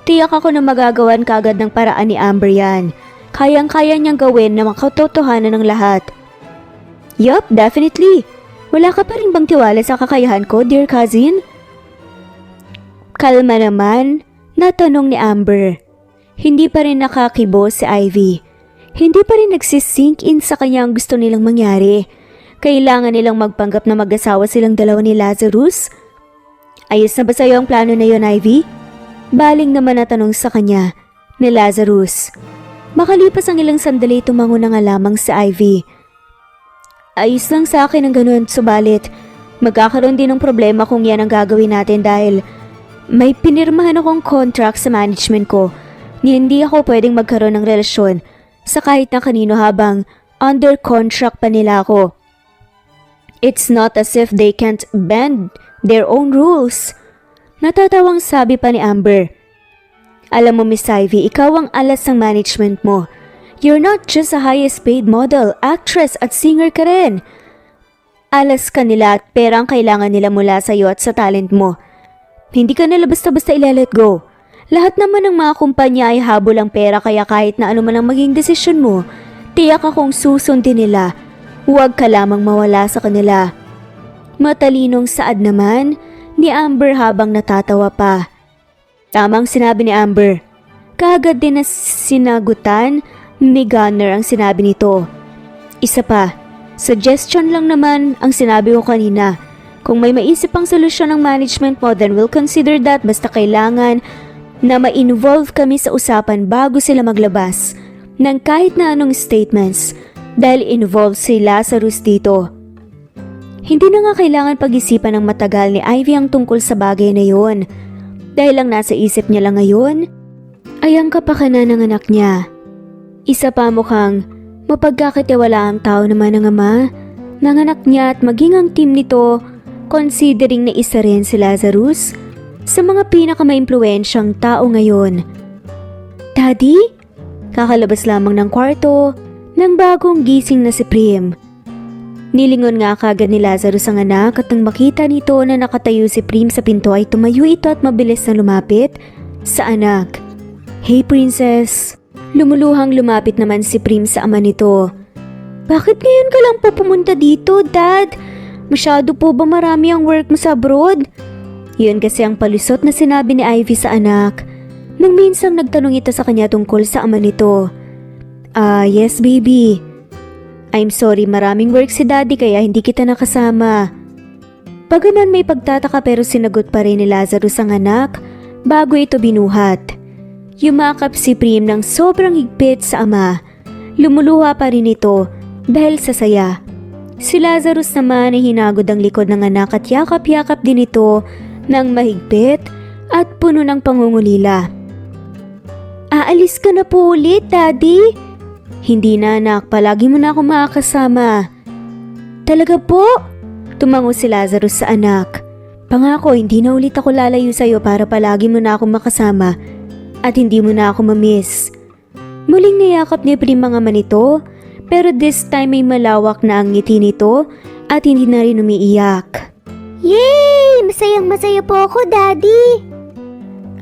Tiyak ako na magagawan kagad ng paraan ni Amber yan. Kayang-kaya niyang gawin na makatotohanan ng lahat. Yup, definitely. Wala ka pa rin bang tiwala sa kakayahan ko, dear cousin? Kalma naman, natanong ni Amber. Hindi pa rin nakakibo si Ivy. Hindi pa rin nagsisink in sa kanya ang gusto nilang mangyari. Kailangan nilang magpanggap na mag-asawa silang dalawa ni Lazarus? Ayos na ba sa'yo ang plano na yon, Ivy? Baling naman natanong sa kanya ni Lazarus. Makalipas ang ilang sandali, tumango na nga lamang si Ivy. Ayos lang sa akin ang ganun, subalit magkakaroon din ng problema kung yan ang gagawin natin dahil may pinirmahan akong contract sa management ko ni hindi ako pwedeng magkaroon ng relasyon sa kahit na kanino habang under contract pa nila ako. It's not as if they can't bend their own rules. Natatawang sabi pa ni Amber. Alam mo Miss Ivy, ikaw ang alas ng management mo. You're not just a highest paid model, actress at singer ka rin. Alas ka nila at pera ang kailangan nila mula sa iyo at sa talent mo. Hindi ka nila basta-basta ilalet go. Lahat naman ng mga kumpanya ay habol ang pera kaya kahit na ano man ang maging desisyon mo, tiyak akong susundin nila. Huwag ka lamang mawala sa kanila. Matalinong saad naman ni Amber habang natatawa pa. Tamang sinabi ni Amber. Kaagad din na sinagutan ni Gunner ang sinabi nito. Isa pa, suggestion lang naman ang sinabi ko kanina. Kung may maisip pang solusyon ng management mo, then we'll consider that basta kailangan na ma-involve kami sa usapan bago sila maglabas ng kahit na anong statements dahil involved si Lazarus dito. Hindi na nga kailangan pag-isipan ng matagal ni Ivy ang tungkol sa bagay na yun. Dahil lang nasa isip niya lang ngayon, ay ang kapakanan ng anak niya. Isa pa mukhang mapagkakatiwala ang tao naman ng ama, ng anak niya at maging ang team nito considering na isa rin si Lazarus sa mga pinakamaimpluwensyang tao ngayon. Daddy? Kakalabas lamang ng kwarto ng bagong gising na si Prim. Nilingon nga kagad ni Lazarus ang anak at nang makita nito na nakatayo si Prim sa pinto ay tumayo ito at mabilis na lumapit sa anak. Hey princess! Lumuluhang lumapit naman si Prim sa ama nito. Bakit ngayon ka lang po pumunta dito, Dad? Masyado po ba marami ang work mo sa abroad? Yun kasi ang palusot na sinabi ni Ivy sa anak nang minsang nagtanong ito sa kanya tungkol sa ama nito. Yes baby. I'm sorry, maraming work si Daddy kaya hindi kita nakasama. Pagaman may pagtataka pero sinagot pa rin ni Lazarus ang anak bago ito binuhat. Yumakap si Prim ng sobrang higpit sa ama. Lumuluha pa rin ito dahil sa saya. Si Lazarus naman ay hinagod ang likod ng anak at yakap-yakap din ito ng mahigpit at puno ng pangungulila. Aalis ka na po ulit, Daddy? Hindi na anak, palagi mo na ako makakasama. Talaga po? Tumango si Lazarus sa anak. Pangako, hindi na ulit ako lalayo sa'yo para palagi mo na ako makasama at hindi mo na ako mamiss. Muling niyakap ni Prim ang ama nito, pero this time ay malawak na ang ngiti nito at hindi na rin umiiyak. Yay! Masayang-masaya po ako, Daddy!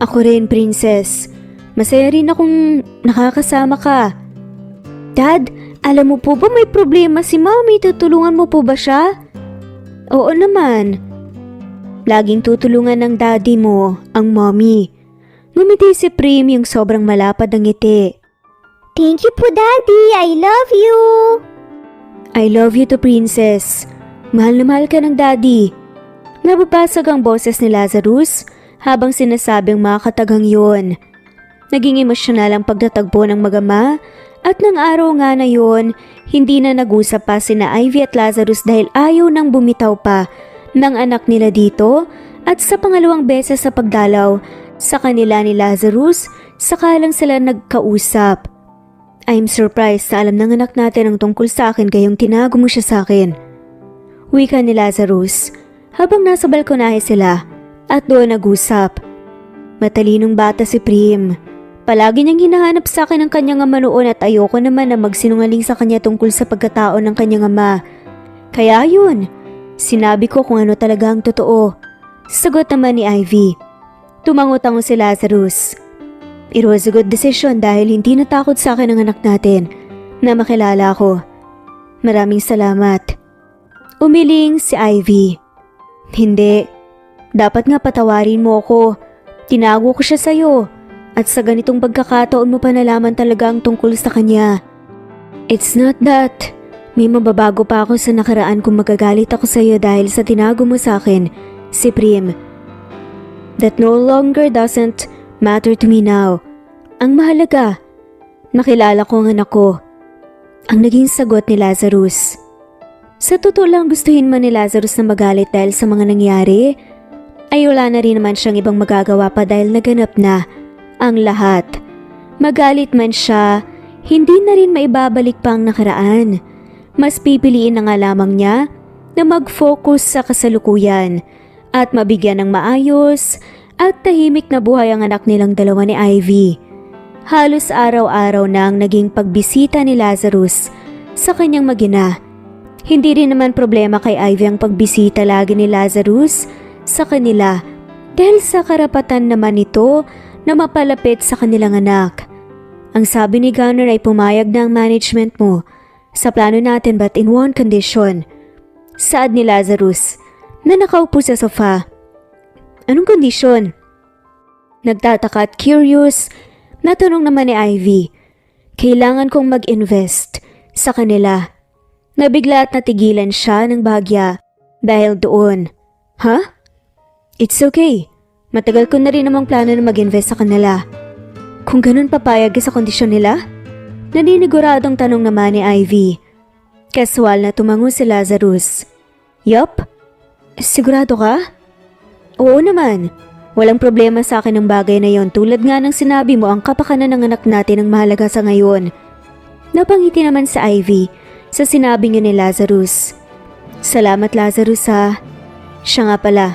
Ako rin, princess. Masaya rin akong nakakasama ka. Dad, alam mo po ba may problema si Mommy? Tutulungan mo po ba siya? Oo naman. Laging tutulungan ng daddy mo, ang mommy. Ngumiti si Prim yung sobrang malapad ng ngiti. Thank you po, Daddy. I love you. I love you to, Princess. Mahal na mahal ka ng daddy. Nababasag ang boses ni Lazarus habang sinasabing mga katagang yun. Naging emosyonal ang pagtatagpo ng mag-ama at ng araw nga na yun, hindi na nag-usap pa sina Ivy at Lazarus dahil ayaw nang bumitaw pa ng anak nila dito at sa pangalawang beses sa pagdalaw sa kanila ni Lazarus, saka lang sila nagkausap. I'm surprised na alam ng anak natin ang tungkol sa akin kayong tinago mo siya sa akin. Wika ni Lazarus habang nasa balkonahe sila at doon nag-usap. Matalinong bata si Prim. Palagi niyang hinahanap sa akin ang kanyang ama noon at ayoko naman na magsinungaling sa kanya tungkol sa pagkatao ng kanyang ama. Kaya yun, sinabi ko kung ano talaga ang totoo. Sagot naman ni Ivy. Tumangot-tango si Lazarus. It was a good decision dahil hindi natakot sa akin ang anak natin na makilala ko. Maraming salamat. Umiling si Ivy. Hindi. Dapat nga patawarin mo ako. Tinago ko siya sa'yo. At sa ganitong pagkakataon mo pa nalaman talaga ang tungkol sa kanya. It's not that. May mababago pa ako sa nakaraan kung magagalit ako sa'yo dahil sa tinago mo sa akin, si Prim. That no longer doesn't matter to me now. Ang mahalaga, nakilala ko ang anak ko. Ang naging sagot ni Lazarus. Sa totoo lang gustuhin man ni Lazarus na magalit dahil sa mga nangyari, ay wala na rin naman siyang ibang magagawa pa dahil naganap na ang lahat. Magalit man siya, hindi na rin maibabalik pa ang nakaraan. Mas pipiliin na nga lamang niya na mag-focus sa kasalukuyan at mabigyan ng maayos at tahimik na buhay ang anak nilang dalawa ni Ivy. Halos araw-araw na ang naging pagbisita ni Lazarus sa kanyang mag-ina. Hindi rin naman problema kay Ivy ang pagbisita lagi ni Lazarus sa kanila dahil sa karapatan naman nito na mapalapit sa kanilang anak. Ang sabi ni Gunner ay pumayag na ang management mo sa plano natin but in one condition. Saad ni Lazarus na nakaupo sa sofa. Anong kondisyon? Nagtataka at curious, natanong naman ni Ivy. Kailangan kong mag-invest sa kanila. Nabigla at natigilan siya ng bahagya dahil doon. Huh? It's okay. Matagal ko na rin namang plano na mag-invest sa kanila. Kung ganun papayag ka sa kondisyon nila? Naniniguradong tanong naman ni Ivy. Casual na tumango si Lazarus. Yup. Sigurado ka? Oo naman. Walang problema sa akin ang bagay na yon tulad nga ng sinabi mo ang kapakanan ng anak natin ang mahalaga sa ngayon. Napangiti naman sa Ivy sa sinabi niya ni Lazarus. Salamat Lazarus ha. Siya nga pala.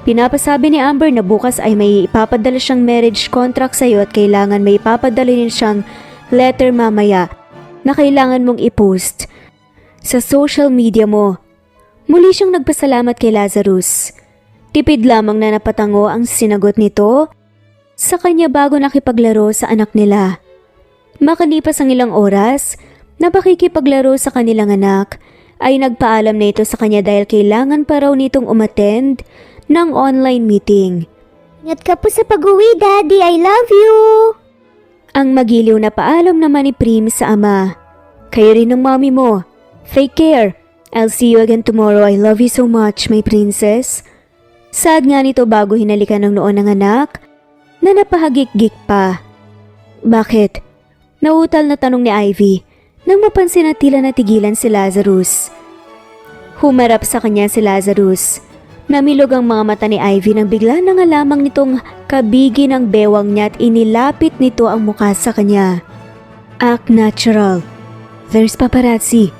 Pinapasabi ni Amber na bukas ay may ipapadala siyang marriage contract sa iyo at kailangan may ipapadala din siyang letter mamaya na kailangan mong i-post sa social media mo. Muli siyang nagpasalamat kay Lazarus. Tipid lamang na napatango ang sinagot nito sa kanya bago nakipaglaro sa anak nila. Makalipas ang ilang oras na pakikipaglaro sa kanilang anak ay nagpaalam na ito sa kanya dahil kailangan pa raw nitong umattend ng online meeting. Ingat ka po sa pag-uwi, Daddy. I love you. Ang magiliw na paalam naman ni Prim sa ama. Kayo rin ng mommy mo. Take care. I'll see you again tomorrow. I love you so much, my princess. Saad nga nito bago hinalikan ng noon ng anak na napahagik-gik pa. Bakit? Nautal na tanong ni Ivy nang mapansin na tila natigilan si Lazarus. Humarap sa kanya si Lazarus. Namilog ang mga mata ni Ivy nang bigla na nga lamang nitong kabigi ng bewang niya at inilapit nito ang mukha sa kanya. Act natural. There's paparazzi.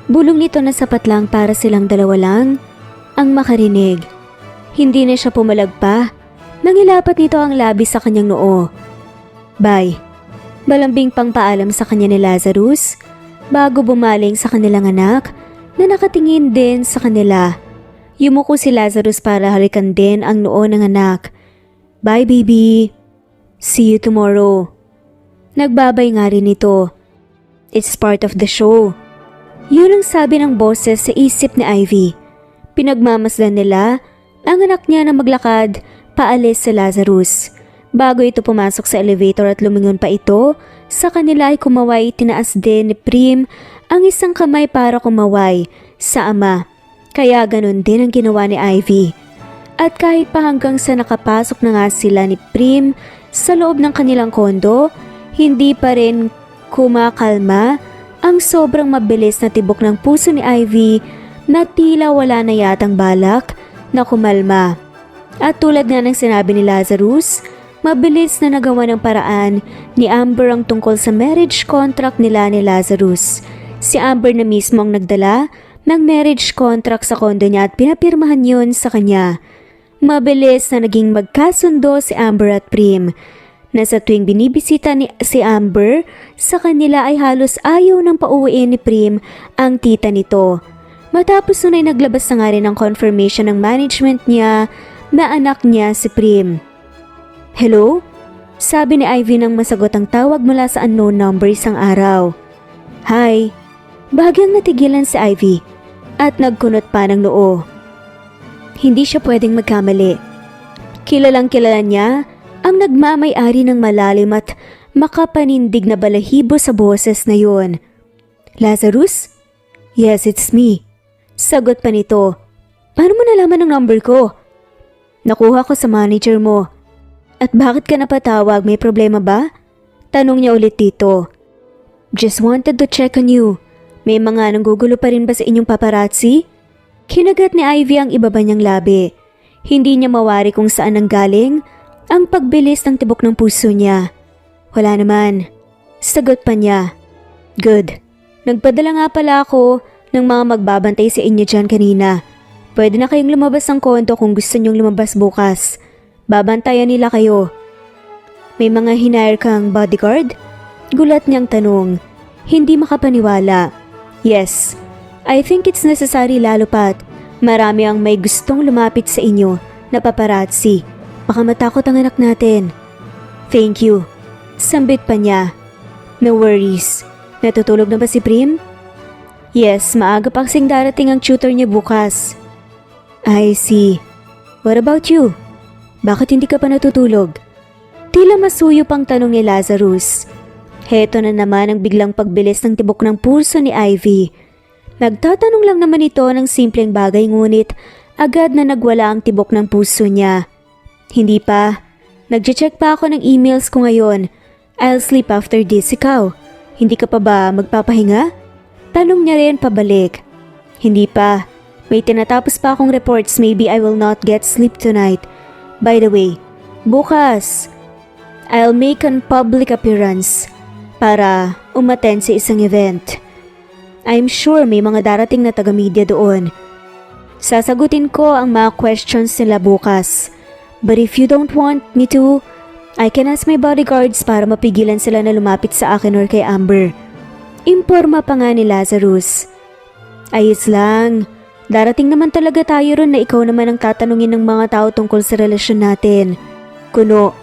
Bulong nito na sapat lang para silang dalawa lang ang makarinig. Hindi na siya pumalag pa. Nangilapat nito ang labi sa kanyang noo. Bye. Balambing pang paalam sa kanya ni Lazarus bago bumaling sa kanilang anak na nakatingin din sa kanila. Yumuko si Lazarus para halikan din ang noo ng anak. Bye baby. See you tomorrow. Nagbabay nga rin ito. It's part of the show. Yun ang sabi ng boses sa isip ni Ivy. Pinagmamasdan nila ang anak niya na maglakad paalis sa Lazarus. Bago ito pumasok sa elevator at lumingon pa ito, sa kanila ay kumaway tinaas din ni Prim ang isang kamay para kumaway sa ama. Kaya ganun din ang ginawa ni Ivy. At kahit pa hanggang sa nakapasok na nga sila ni Prim sa loob ng kanilang kondo, hindi pa rin kumakalma ang sobrang mabilis na tibok ng puso ni Ivy na tila wala na yatang balak na kumalma. At tulad nga ng sinabi ni Lazarus, mabilis na nagawa ng paraan ni Amber ang tungkol sa marriage contract nila ni Lazarus. Si Amber na mismo ang nagdala ng marriage contract sa kondo niya at pinapirmahan yun sa kanya. Mabilis na naging magkasundo si Amber at Prim, na sa tuwing binibisita si Amber, sa kanila ay halos ayaw ng pauwiin ni Prim ang tita nito. Matapos nun ay naglabas na nga rin ng confirmation ng management niya na anak niya si Prim. "Hello?" Sabi ni Ivy nang masagot ang tawag mula sa unknown number isang araw. "Hi." Bahagyang natigilan si Ivy at nagkunot pa ng noo. Hindi siya pwedeng magkamali. Kilalang kilala niya ang nagmamay-ari ng malalim at makapanindig na balahibo sa boses na yon. "Lazarus?" "Yes, it's me." Sagot pa nito. "Paano mo nalaman ang number ko?" "Nakuha ko sa manager mo." "At bakit ka napatawag? May problema ba?" Tanong niya ulit dito. "Just wanted to check on you. May mga nanggugulo pa rin ba sa inyong paparazzi?" Kinagat ni Ivy ang ibaba niyang labi. Hindi niya mawari kung saan nanggaling ang pagbilis ng tibok ng puso niya. "Wala naman." Sagot pa niya. "Good. Nagpadala nga pala ako ng mga magbabantay sa inyo dyan kanina. Pwede na kayong lumabas ng kondo kung gusto niyong lumabas bukas. Babantayan nila kayo." "May mga hinire kang bodyguard?" Gulat niyang tanong. Hindi makapaniwala. "Yes. I think it's necessary lalo pat marami ang may gustong lumapit sa inyo na paparazzi. Baka matakot ang anak natin." "Thank you." Sambit pa niya. "No worries. Natutulog na ba si Prim?" "Yes, maaga pa kasing darating ang tutor niya bukas." "I see. What about you? Bakit hindi ka pa natutulog?" Tila masuyo pang tanong ni Lazarus. Heto na naman ang biglang pagbilis ng tibok ng puso ni Ivy. Nagtatanong lang naman ito ng simpleng bagay ngunit agad na nagwala ang tibok ng puso niya. "Hindi pa. Nagche-check pa ako ng emails ko ngayon. I'll sleep after this. Ikaw, hindi ka pa ba magpapahinga?" Tanong niya rin pabalik. "Hindi pa. May tinatapos pa akong reports. Maybe I will not get sleep tonight. By the way, bukas, I'll make an public appearance para umattend sa isang event. I'm sure may mga darating na taga-media doon. Sasagutin ko ang mga questions nila bukas. But if you don't want me to, I can ask my bodyguards para mapigilan sila na lumapit sa akin or kay Amber." Imporma pa nga ni Lazarus. "Ayos lang. Darating naman talaga tayo ron na ikaw naman ang tatanungin ng mga tao tungkol sa relasyon natin." Kuno.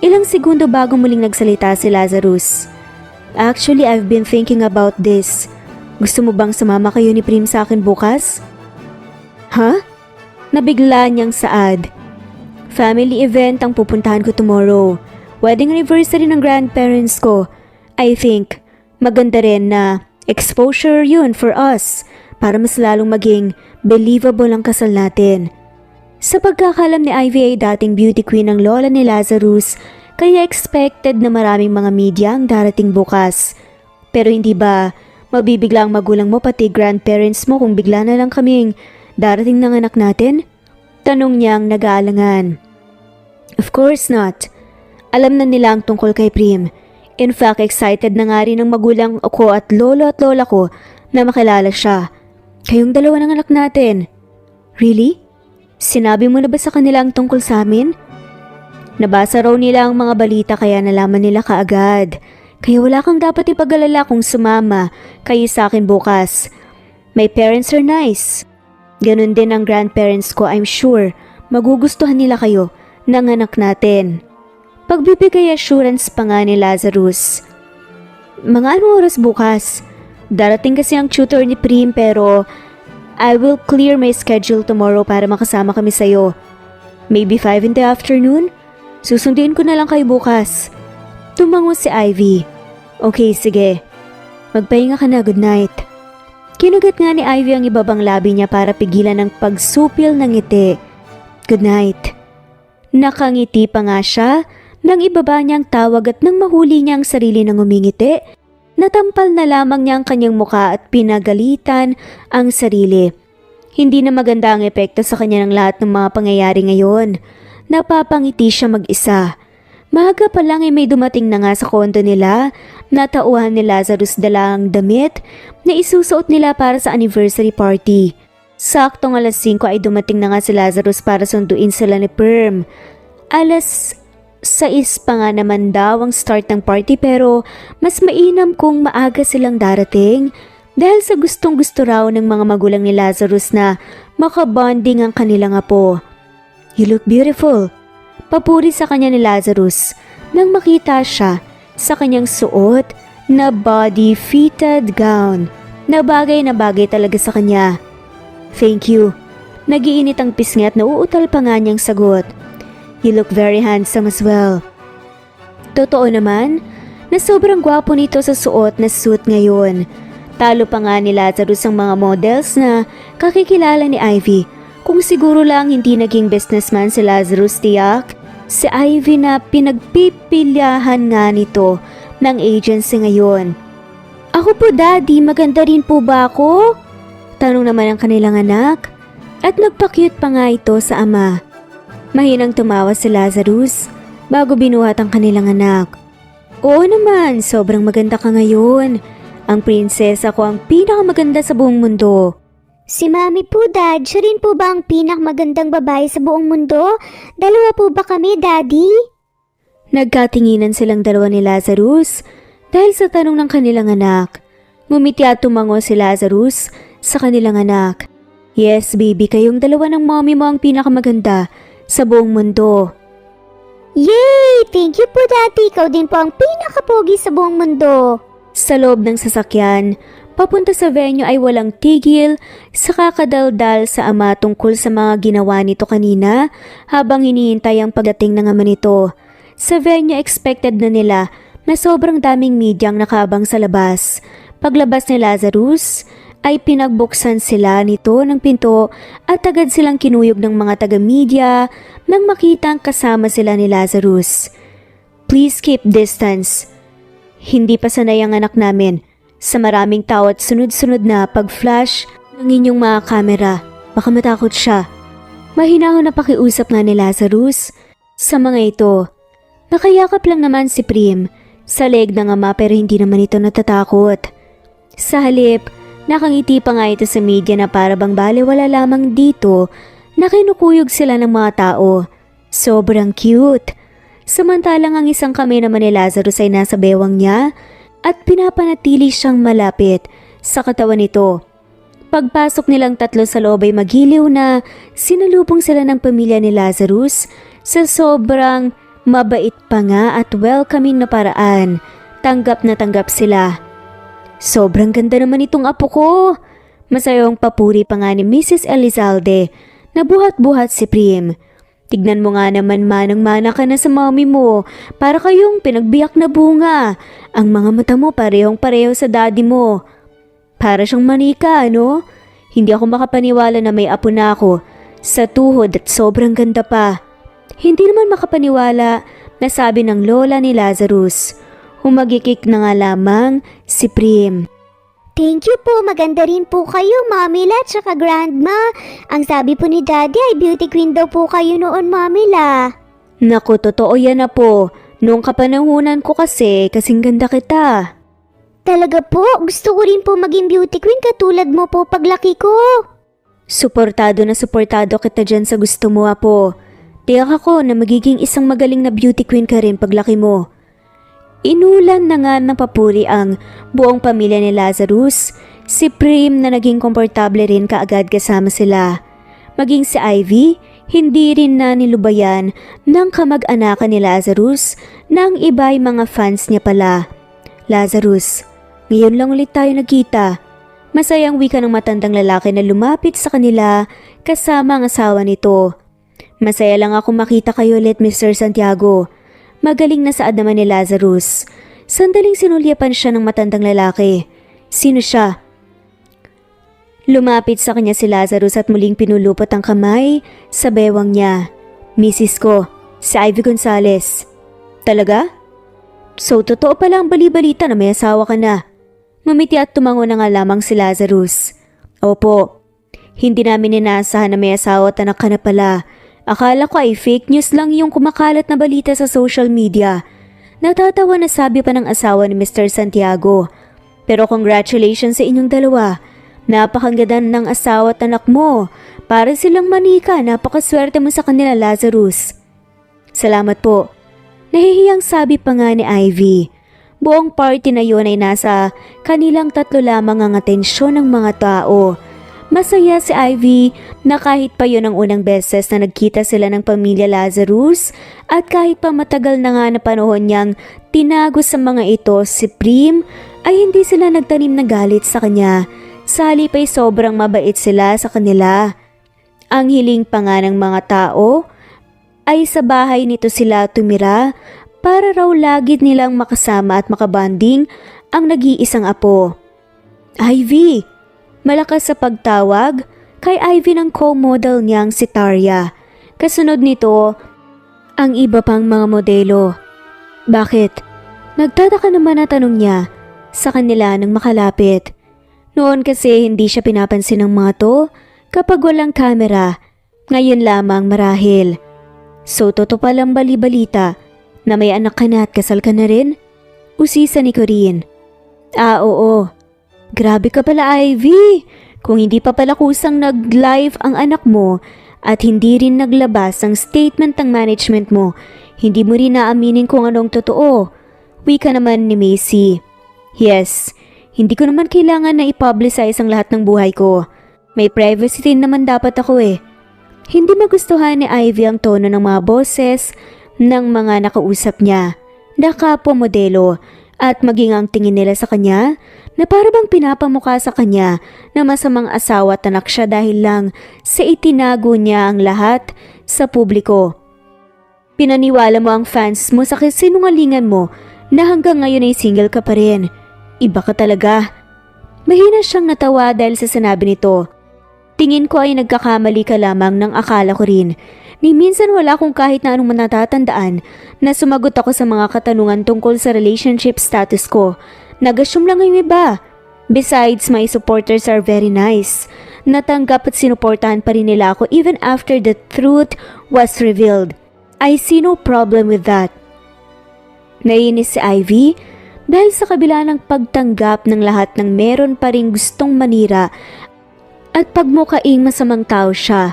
Ilang segundo bago muling nagsalita si Lazarus. "Actually, I've been thinking about this. Gusto mo bang sumama kayo ni Prim sa akin bukas?" "Ha?" Nabigla niyang saad. "Family event ang pupuntahan ko tomorrow. Wedding anniversary ng grandparents ko. I think maganda rin na exposure yun for us para mas lalong maging believable ang kasal natin." Sa pagkakalam ni Ivy ay dating beauty queen ng lola ni Lazarus, kaya expected na maraming mga media ang darating bukas. Pero hindi ba mabibigla ang magulang mo pati grandparents mo kung bigla na lang kaming darating ng anak natin? Tanong niyang nag-aalangan. Of course not. Alam na nila ang tungkol kay Prim. In fact, excited na nga rin ang magulang ko at lolo at lola ko na makilala siya. Kayong dalawa ng anak natin. Really? Sinabi mo na ba sa kanila ang tungkol sa amin? Nabasa raw nila ang mga balita kaya nalaman nila kaagad. Kaya wala kang dapat ipag-alala kung sumama kayo sa akin bukas. My parents are nice. Ganon din ang grandparents ko, I'm sure. Magugustuhan nila kayo ng anak natin. Pagbibigay assurance pa nga ni Lazarus. Mga anong oras bukas? Darating kasi ang tutor ni Prim pero I will clear my schedule tomorrow para makasama kami sa'yo. Maybe 5 in the afternoon? Susunduin ko na lang kayo bukas. Tumango si Ivy. Okay, sige. Magpahinga ka na, good night. Kinugat nga ni Ivy ang ibabang labi niya para pigilan ang pagsupil ng ngiti. Good night. Nakangiti pa nga siya nang ibaba niya ang tawag at nang mahuli niya ang sarili ng umingiti, natampal na lamang niya ang kanyang muka at pinagalitan ang sarili. Hindi na maganda ang epekto sa kanya ng lahat ng mga pangyayari ngayon. Napapangiti siya mag-isa. Maaga pa lang ay may dumating na nga sa kondo nila. Natauhan ni Lazarus dala ang damit na isusuot nila para sa anniversary party. Saktong alas 5 ay dumating na nga si Lazarus para sunduin sila ni Perm. Alas 6 pa nga naman daw ang start ng party pero mas mainam kung maaga silang darating dahil sa gustong-gusto raw ng mga magulang ni Lazarus na makabonding ang kanilang apo. You look beautiful. Papuri sa kanya ni Lazarus nang makita siya sa kanyang suot na body-fitted gown na bagay talaga sa kanya. Thank you. Nagiinit ang pisngi at nauutal pa nga niyang sagot. You look very handsome as well. Totoo naman na sobrang gwapo nito sa suot na suit ngayon. Talo pa nga ni Lazarus ang mga models na kakikilala ni Ivy. Kung siguro lang hindi naging businessman si Lazarus tiyak, si Ivy na pinagpipilyahan nga nito ng agency ngayon. Ako po daddy, maganda rin po ba ako? Tanong naman ang kanilang anak at nagpa-cute pa nga ito sa ama. Mahinang tumawa si Lazarus bago binuhat ang kanilang anak. Oo naman, sobrang maganda ka ngayon. Ang prinsesa ko ang pinakamaganda sa buong mundo. Si Mami po, Dad. Siya rin po ba ang pinakamagandang babae sa buong mundo? Dalawa po ba kami, Daddy? Nagkatinginan silang dalawa ni Lazarus dahil sa tanong ng kanilang anak. Ngumiti at tumango si Lazarus sa kanilang anak. Yes, baby, kayong dalawa ng mommy mo ang pinakamaganda sa buong mundo. Yay! Thank you po, Daddy. Ikaw din po ang pinakapogi sa buong mundo. Sa loob ng sasakyan, papunta sa venue ay walang tigil sa kakadaldal sa ama tungkol sa mga ginawa nito kanina habang hinihintay ang pagdating ng ama nito. Sa venue expected na nila na sobrang daming medyang nakaabang sa labas. Paglabas ni Lazarus ay pinagbuksan sila nito ng pinto at agad silang kinuyog ng mga taga-media nang makitang kasama sila ni Lazarus. Please keep distance. Hindi pa sanay ang anak namin sa maraming tao at sunod-sunod na pag-flash ng inyong mga kamera. Baka matakot siya. Mahinahon na pakiusap nga ni Lazarus sa mga ito. Nakayakap lang naman si Prim sa leg ng ama pero hindi naman ito natatakot. Sa halip, nakangiti pa nga ito sa media na para bang baliwala lamang dito na kinukuyog sila ng mga tao. Sobrang cute. Samantalang ang isang kamay naman ni Lazarus ay nasa bewang niya at pinapanatili siyang malapit sa katawan nito. Pagpasok nilang tatlo sa loob ay magiliw na sinalubong sila ng pamilya ni Lazarus sa sobrang mabait pa nga at welcoming na paraan. Tanggap na tanggap sila. Sobrang ganda naman itong apo ko. Masayang papuri pa nga ni Mrs. Elizalde na buhat-buhat si Prim. Tignan mo nga naman manang-mana ka na sa mommy mo para kayong pinagbiyak na bunga. Ang mga mata mo parehong-pareho sa daddy mo. Para siyang manika, ano? Hindi ako makapaniwala na may apo na ako sa tuhod at sobrang ganda pa. Hindi naman makapaniwala na sabi ng lola ni Lazarus. Humagikik na nga lamang si Prim. Thank you po. Maganda rin po kayo, Mami La tsaka Grandma. Ang sabi po ni Daddy ay beauty queen daw po kayo noon, Mami La. Naku, totoo yan na po. Noong kapanahunan ko kasi, kasing ganda kita. Talaga po? Gusto ko rin po maging beauty queen katulad mo po paglaki ko. Suportado na suportado kita dyan sa gusto mo, apo. Tiyak ako na magiging isang magaling na beauty queen ka rin paglaki mo. Inulan na nga ng papuri ang buong pamilya ni Lazarus, si Prim na naging komportable rin kaagad kasama sila. Maging si Ivy, hindi rin na nilubayan ng kamag-anakan ni Lazarus na ang iba ay mga fans niya pala. Lazarus, ngayon lang ulit tayo nagkita. Masayang wika ng matandang lalaki na lumapit sa kanila kasama ang asawa nito. Masaya lang ako makita kayo ulit, Mr. Santiago. Magaling na saad naman ni Lazarus. Sandaling sinulyapan siya ng matandang lalaki. Sino siya? Lumapit sa kanya si Lazarus at muling pinulupot ang kamay sa bewang niya. Misis ko, si Ivy Gonzalez. Talaga? So totoo pala ang bali-balita na may asawa ka na. Ngumiti at tumango na nga lamang si Lazarus. Opo, hindi namin inaasahan na may asawa at anak ka na pala. Akala ko ay fake news lang yung kumakalat na balita sa social media. Natatawa na sabi pa ng asawa ni Mr. Santiago. Pero congratulations sa inyong dalawa. Napakaganda ng asawa at anak mo. Para silang manika, napakaswerte mo sa kanila, Lazarus. Salamat po. Nahihiyang sabi pa nga ni Ivy. Buong party na yun ay nasa kanilang tatlo lamang ang atensyon ng mga tao. Masaya si Ivy na kahit pa yun ang unang beses na nagkita sila ng pamilya Lazarus at kahit pa matagal na nga na panahon niyang tinago sa mga ito si Prim ay hindi sila nagtanim ng galit sa kanya. Sa halip ay sobrang mabait sila sa kanila. Ang hiling pa nga ng mga tao ay sa bahay nito sila tumira para raw lagi nilang makasama at makabanding ang nag-iisang apo. Ivy! Malakas sa pagtawag kay Ivy ng co-model niyang si Tarya. Kasunod nito, ang iba pang mga modelo. Bakit? Nagtataka naman na tanong niya sa kanila nang makalapit. Noon kasi hindi siya pinapansin ng mga to kapag walang kamera. Ngayon lamang marahil. So totoo palang bali-balita na may anak ka na at kasal ka na rin? Usisa ni Corinne. Oo. Grabe ka pala, Ivy. Kung hindi pa pala kusang nag-live ang anak mo at hindi rin naglabas ang statement ng management mo, hindi mo rin naaminin kung anong totoo. Wika naman ni Macy. Yes, hindi ko naman kailangan na i-publicize ang lahat ng buhay ko. May privacy din naman dapat ako eh. Hindi magustuhan ni Ivy ang tono ng mga boses ng mga nakausap niya, na kapwa-modelo at maging ang tingin nila sa kanya na para bang pinapamukha sa kanya na masamang asawa at anak siya dahil lang sa itinago niya ang lahat sa publiko. Pinaniwala mo ang fans mo sa kasinungalingan mo na hanggang ngayon ay single ka pa rin. Iba ka talaga. Mahina siyang natawa dahil sa sinabi nito. Tingin ko ay nagkakamali ka lamang ng akala ko rin. Ni minsan wala akong kahit na anong natatandaan na sumagot ako sa mga katanungan tungkol sa relationship status ko. Nag-assume lang yung iba. Besides, my supporters are very nice. Natanggap at sinuportahan pa rin nila ako even after the truth was revealed. I see no problem with that. Nainis si Ivy dahil sa kabila ng pagtanggap ng lahat ng meron pa rin gustong manira at pagmukaing masamang tao siya.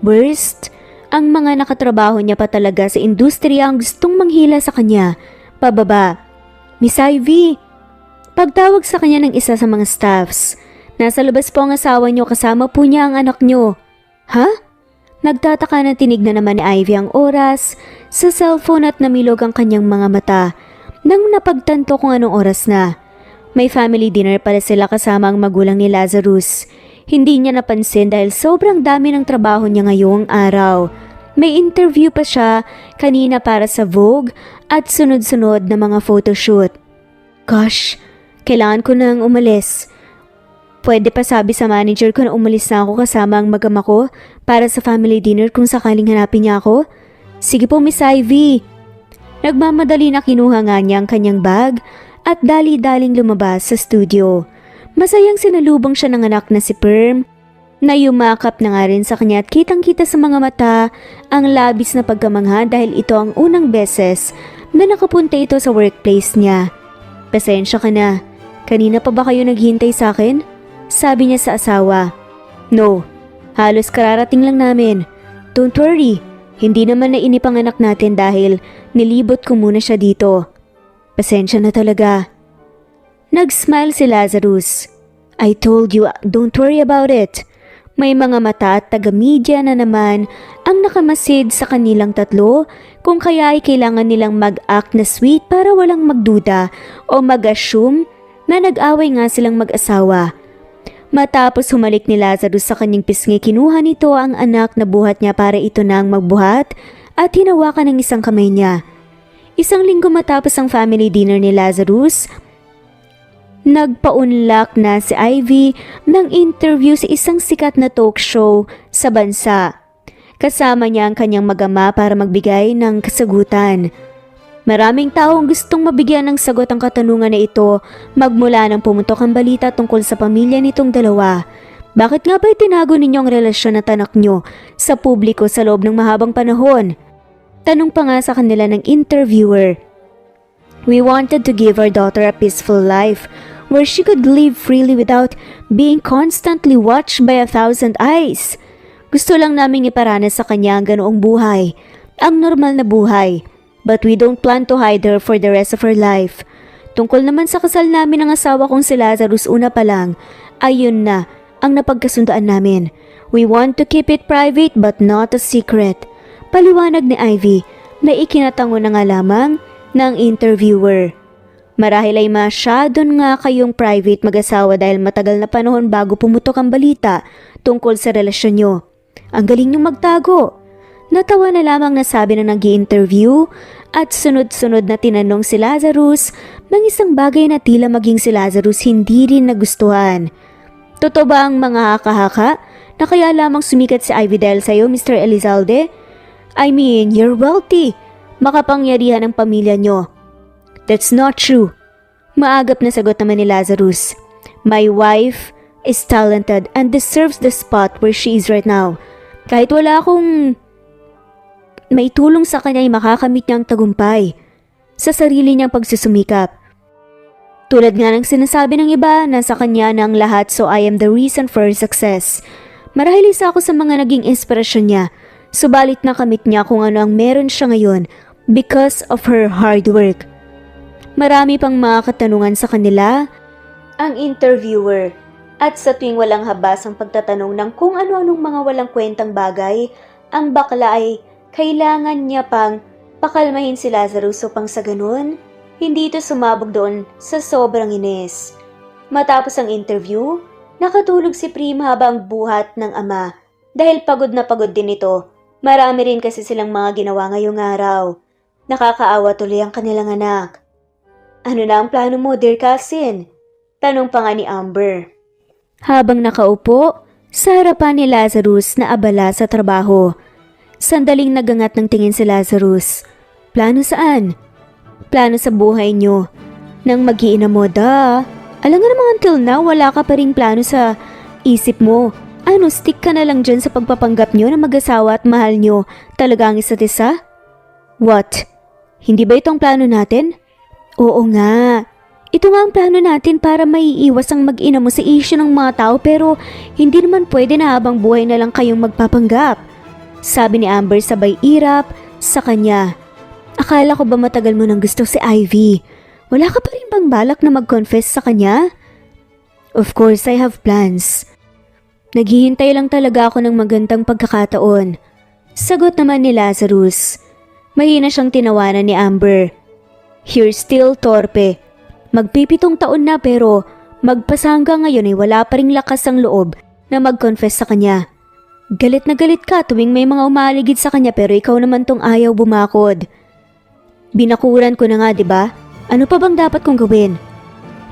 Worst, ang mga nakatrabaho niya pa talaga sa industriya ang gustong manghila sa kanya. Pababa. Miss Ivy! Pagtawag sa kanya ng isa sa mga staffs. Nasa labas po ang asawa niyo, kasama po niya ang anak niyo. Ha? Nagtataka na tinignan naman ni Ivy ang oras sa cellphone at namilog ang kanyang mga mata nang napagtanto kung anong oras na. May family dinner pala sila kasama ang magulang ni Lazarus. Hindi niya napansin dahil sobrang dami ng trabaho niya ngayong araw. May interview pa siya kanina para sa Vogue at sunod-sunod na mga photoshoot. Gosh, kailangan ko nang umalis. Pwede pa sabi sa manager ko na umalis na ako kasama ang magama ko para sa family dinner kung sakaling hanapin niya ako? Sige po, Miss Ivy. Nagmamadali na kinuha nga niya ang kanyang bag at dali-daling lumabas sa studio. Masayang sinalubong siya ng anak na si Perm na yumakap na nga rin sa kanya at kitang-kita sa mga mata ang labis na pagkamangha dahil ito ang unang beses na nakapunta ito sa workplace niya. Pasensya ka na. Kanina pa ba kayo naghintay sa akin? Sabi niya sa asawa. No, halos kararating lang namin. Don't worry, hindi naman nainip ang anak natin dahil nilibot ko muna siya dito. Pasensya na talaga. Nag-smile si Lazarus. I told you, don't worry about it. May mga mata at taga-media na naman ang nakamasid sa kanilang tatlo kung kaya ay kailangan nilang mag-act na sweet para walang magduda o mag-assume na nag-away nga silang mag-asawa. Matapos humalik ni Lazarus sa kanyang pisngi, kinuha nito ang anak na buhat niya para ito nang magbuhat at hinawakan ng isang kamay niya. Isang linggo matapos ang family dinner ni Lazarus, nagpaunlak na si Ivy ng interview sa isang sikat na talk show sa bansa. Kasama niya ang kanyang mag-ama para magbigay ng kasagutan. Maraming tao ang gustong mabigyan ng sagot ang katanungan na ito magmula nang pumutok ang balita tungkol sa pamilya nitong dalawa. Bakit nga ba itinago ninyo ang relasyon at anak nyo sa publiko sa loob ng mahabang panahon? Tanong pa nga sa kanila ng interviewer. We wanted to give our daughter a peaceful life where she could live freely without being constantly watched by 1,000 eyes. Gusto lang naming iparanas sa kanya ang ganoong buhay, ang normal na buhay. But we don't plan to hide her for the rest of her life. Tungkol naman sa kasal namin ng asawa kong si Lazarus una pa lang, ayun na ang napagkasundoan namin. We want to keep it private but not a secret. Paliwanag ni Ivy na ikinatango na nga lamang ng interviewer. Marahil ay masyadon nga kayong private mag-asawa dahil matagal na panahon bago pumutok ang balita tungkol sa relasyon nyo. Ang galing nyong magtago. Natawa na lamang na sabi na nag-i-interview at sunod-sunod na tinanong si Lazarus ng isang bagay na tila maging si Lazarus hindi rin nagustuhan. Totoo ba ang mga haka-haka na kaya lamang sumikat si Ivy dahil sa'yo, Mr. Elizalde? I mean, you're wealthy. Makapangyarihan ang pamilya nyo. That's not true. Maagap na sagot naman ni Lazarus. My wife is talented and deserves the spot where she is right now. Kahit wala akong may tulong sa kanya ay makakamit niya ang tagumpay sa sarili niyang pagsusumikap. Tulad nga ng sinasabi ng iba, nasa kanya na ang lahat so I am the reason for her success. Marahil isa ako sa mga naging inspirasyon niya, subalit nakamit niya kung ano ang meron siya ngayon because of her hard work. Marami pang mga katanungan sa kanila, ang interviewer, at sa tuwing walang habas ang pagtatanong ng kung ano-anong mga walang kwentang bagay, ang bakla ay kailangan niya pang pakalmahin si Lazarus upang sa ganun, hindi ito sumabog doon sa sobrang inis. Matapos ang interview, nakatulog si Prima habang buhat ng ama dahil pagod na pagod din ito. Marami rin kasi silang mga ginawa ngayong araw. Nakakaawa tuloy ang kanilang anak. Ano na ang plano mo, dear cousin? Tanong pa nga ni Amber. Habang nakaupo, sa harapan ni Lazarus na abala sa trabaho. Sandaling nagangat ng tingin si Lazarus. Plano saan? Plano sa buhay nyo. Nang mag-iina mo, Alam nga namang until now, wala ka pa ring plano sa isip mo. Ano, stick ka na lang dyan sa pagpapanggap nyo na mag-asawa at mahal nyo talaga ang isa't isa? What? Hindi ba ito ang plano natin? Oo nga. Ito nga ang plano natin para maiiwas ang mag-ina mo sa issue ng mga tao pero hindi naman pwede na habang buhay na lang kayong magpapanggap. Sabi ni Amber sabay irap sa kanya. Akala ko ba matagal mo nang gusto si Ivy? Wala ka pa rin bang balak na mag-confess sa kanya? Of course, I have plans. Naghihintay lang talaga ako ng magandang pagkakataon. Sagot naman ni Lazarus. Mahina siyang tinawanan ni Amber. You're still torpe. Magpipitong taon na pero magpasa hanggang ngayon ay wala pa ring lakas ang loob na mag-confess sa kanya. Galit na galit ka tuwing may mga umaligid sa kanya pero ikaw naman tong ayaw bumakod. Binakuran ko na nga, diba? Ano pa bang dapat kong gawin?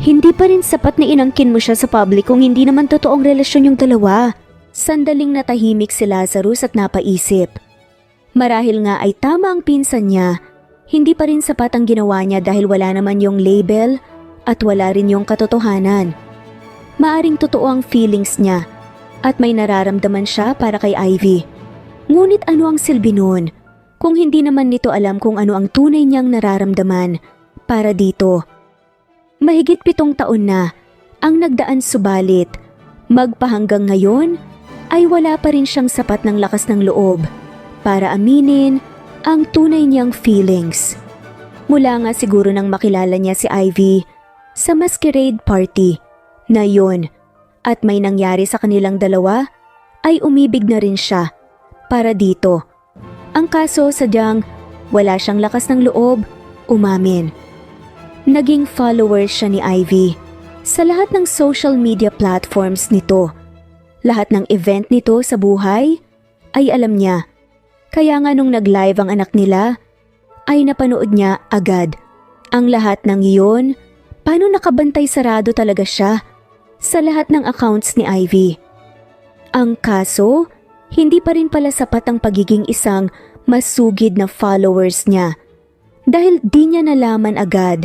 Hindi pa rin sapat na inangkin mo siya sa public kung hindi naman totoong relasyon yung dalawa. Sandaling natahimik si Lazarus at napaisip. Marahil nga ay tama ang pinsan niya, hindi pa rin sapat ang ginawa niya dahil wala naman yung label at wala rin yung katotohanan. Maaring totoo ang feelings niya at may nararamdaman siya para kay Ivy. Ngunit ano ang silbi nun kung hindi naman nito alam kung ano ang tunay niyang nararamdaman para dito? Mahigit 7 taon na ang nagdaan subalit magpahanggang ngayon ay wala pa rin siyang sapat ng lakas ng loob para aminin ang tunay niyang feelings. Mula nga siguro nang makilala niya si Ivy sa masquerade party na yun at may nangyari sa kanilang dalawa, ay umibig na rin siya para dito. Ang kaso sadyang wala siyang lakas ng loob, umamin. Naging follower siya ni Ivy. Sa lahat ng social media platforms nito, lahat ng event nito sa buhay ay alam niya. Kaya nga nung nag-live ang anak nila, ay napanood niya agad. Ang lahat ng iyon, paano nakabantay sarado talaga siya sa lahat ng accounts ni Ivy. Ang kaso, hindi pa rin pala sapat ang pagiging isang masugid na followers niya. Dahil di niya nalaman agad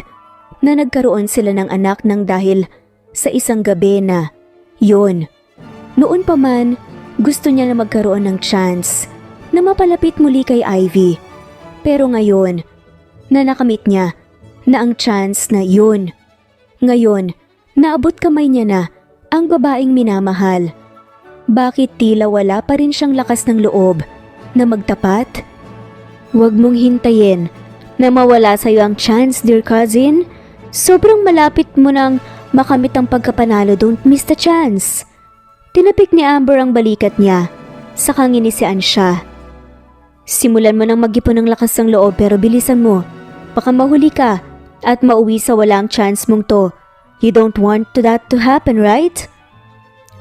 na nagkaroon sila ng anak nang dahil sa isang gabi na yun. Noon pa man, gusto niya na magkaroon ng chance na mapalapit muli kay Ivy. Pero ngayon, na nakamit niya na ang chance na yun. Ngayon, naabot kamay niya na ang babaeng minamahal. Bakit tila wala pa rin siyang lakas ng loob na magtapat? Huwag mong hintayin na mawala sa'yo ang chance, dear cousin. Sobrang malapit mo nang makamit ang pagkapanalo, don't miss the chance. Tinapik ni Amber ang balikat niya, saka nginisian siya. Simulan mo nang mag-ipon ng lakas ng loob pero bilisan mo. Baka mahuli ka at mauwi sa walang chance mong to. You don't want that to happen, right?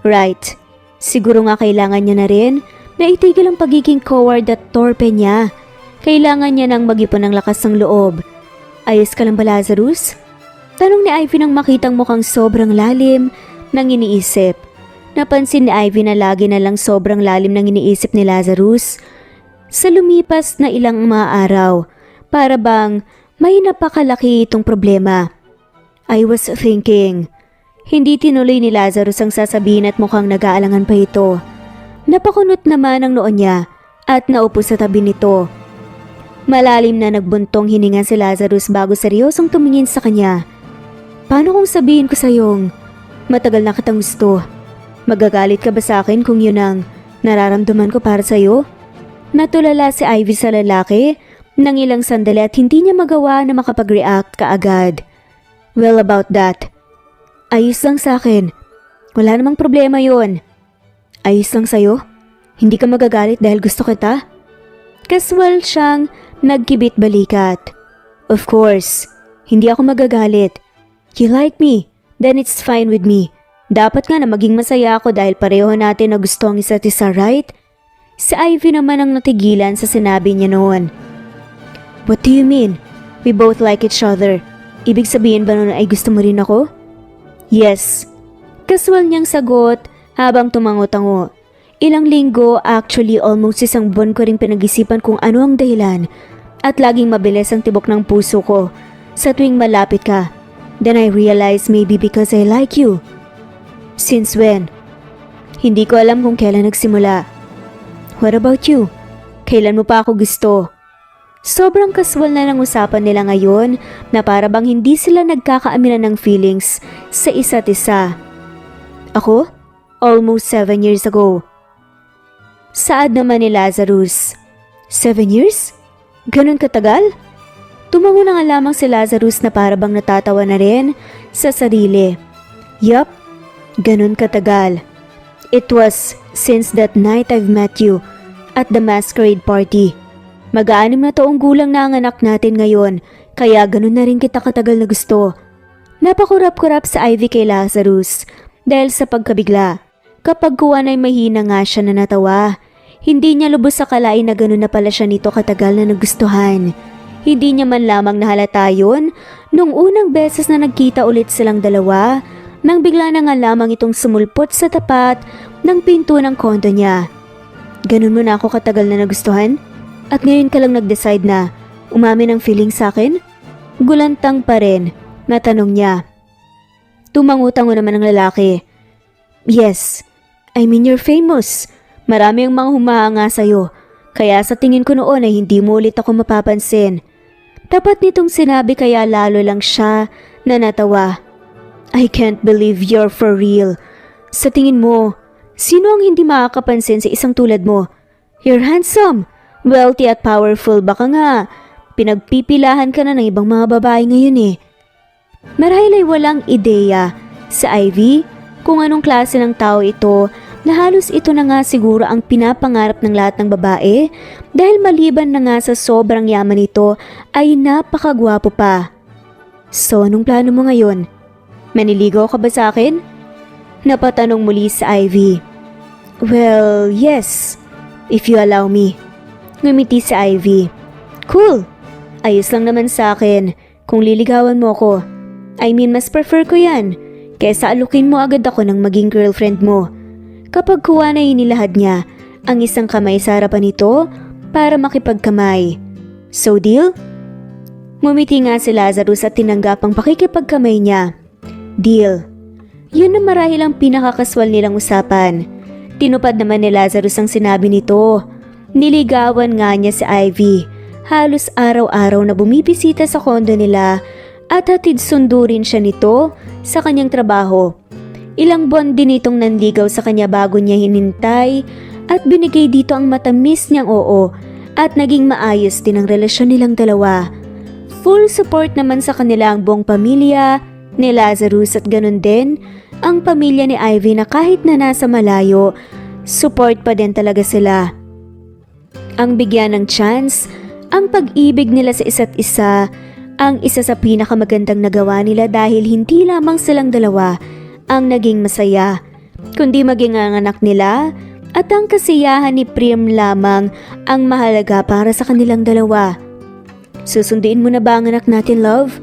Right. Siguro nga kailangan niya na rin na itigil ang pagiging coward at torpe niya. Kailangan niya nang mag-ipon ng lakas ng loob. Ayos ka lang ba, Lazarus? Tanong ni Ivy nang makitang mukhang sobrang lalim ng iniisip. Napansin ni Ivy na lagi na lang sobrang lalim ng iniisip ni Lazarus. Sa lumipas na ilang mga araw, para bang may napakalaki itong problema. I was thinking. Hindi tinuloy ni Lazarus ang sasabihin at mukhang nag-aalangan pa ito. Napakunot naman ang noon niya at naupo sa tabi nito. Malalim na nagbuntong hininga si Lazarus bago seryosong tumingin sa kanya. Paano kung sabihin ko sa iyong matagal na kitang gusto? Magagalit ka ba sa akin kung yun ang nararamdaman ko para sa iyo? Natulala si Ivy sa lalaki nang ilang sandali at hindi niya magawa na makapag-react kaagad. Well, about that. Ayos lang sa akin. Wala namang problema yon. Ayos lang sa'yo? Hindi ka magagalit dahil gusto kita? Casual siyang nagkibit balikat. Of course, hindi ako magagalit. You like me, then it's fine with me. Dapat nga na maging masaya ako dahil pareho natin na gusto ang isa't isa, right? Si Ivy naman ang natigilan sa sinabi niya noon. What do you mean? We both like each other. Ibig sabihin ba noon ay gusto mo rin ako? Yes. Casual niyang sagot habang tumango-tango. Ilang linggo, actually almost isang buwan ko rin pinag-isipan kung ano ang dahilan at laging mabilis ang tibok ng puso ko sa tuwing malapit ka. Then I realized maybe because I like you. Since when? Hindi ko alam kung kailan nagsimula. What about you? Kailan mo pa ako gusto? Sobrang casual na ng usapan nila ngayon na para bang hindi sila nagkakaaminan ng feelings sa isa't isa. Ako? Almost 7 years ago. Saad naman ni Lazarus. 7 years? Ganun katagal? Tumango na nga lamang si Lazarus na para bang natatawa na rin sa sarili. Yup, ganun katagal. It was since that night I've met you at the masquerade party. Mag-6 na taong gulang na ang anak natin ngayon, kaya ganun na rin kita katagal na gusto. Napakurap-kurap sa Ivy kay Lazarus dahil sa pagkabigla. Kapag kuwan ay mahina nga siya na natawa. Hindi niya lubos sa kalain na ganun na pala siya nito katagal na nagustuhan. Hindi niya man lamang nahalata yun nung unang beses na nagkita ulit silang dalawa nang bigla na nga lamang itong sumulpot sa tapat ng pinto ng kondo niya. Ganun mo na ako katagal na nagustuhan? At ngayon ka lang nag-decide na umamin ang feeling sa akin? Gulantang pa rin, natanong niya. Tumangutango naman ang lalaki. Yes, I mean you're famous. Marami ang mga humahanga sa'yo. Kaya sa tingin ko noon ay hindi mo ulit ako mapapansin. Tapat nitong sinabi kaya lalo lang siya na natawa. I can't believe you're for real. Sa tingin mo, sino ang hindi makakapansin sa isang tulad mo? You're handsome, wealthy at powerful. Baka nga, pinagpipilahan ka na ng ibang mga babae ngayon eh. Marahil ay walang ideya sa Ivy kung anong klase ng tao ito na halos ito na nga siguro ang pinapangarap ng lahat ng babae dahil maliban na nga sa sobrang yaman nito ay napakagwapo pa. So anong plano mo ngayon? Maniligaw ka ba sa akin? Napatanong muli si Ivy. Well, yes. If you allow me. Ngumiti si Ivy. Cool. Ayos lang naman sa akin kung liligawan mo ko. I mean, mas prefer ko yan kesa alukin mo agad ako ng maging girlfriend mo. Kapag kuha na inilahad niya ang isang kamay sa harapan nito para makipagkamay. So deal? Ngumiti nga si Lazarus at tinanggap ang pakikipagkamay niya. Deal. Yun na marahil ang pinakakaswal nilang usapan. Tinupad naman ni Lazarus ang sinabi nito. Niligawan nga niya si Ivy. Halos araw-araw na bumibisita sa kondo nila at hatid sundo rin siya nito sa kanyang trabaho. Ilang buwan din itong nanligaw sa kanya bago niya hinintay at binigay dito ang matamis niyang oo at naging maayos din ang relasyon nilang dalawa. Full support naman sa kanila ang buong pamilya ni Lazarus at ganun din ang pamilya ni Ivy na kahit na nasa malayo, support pa din talaga sila. Ang bigyan ng chance, ang pag-ibig nila sa isa't isa, ang isa sa pinakamagandang nagawa nila dahil hindi lamang silang dalawa ang naging masaya, kundi maging ang anak nila at ang kasiyahan ni Prim lamang ang mahalaga para sa kanilang dalawa. Susunduin mo na ba ang anak natin, love?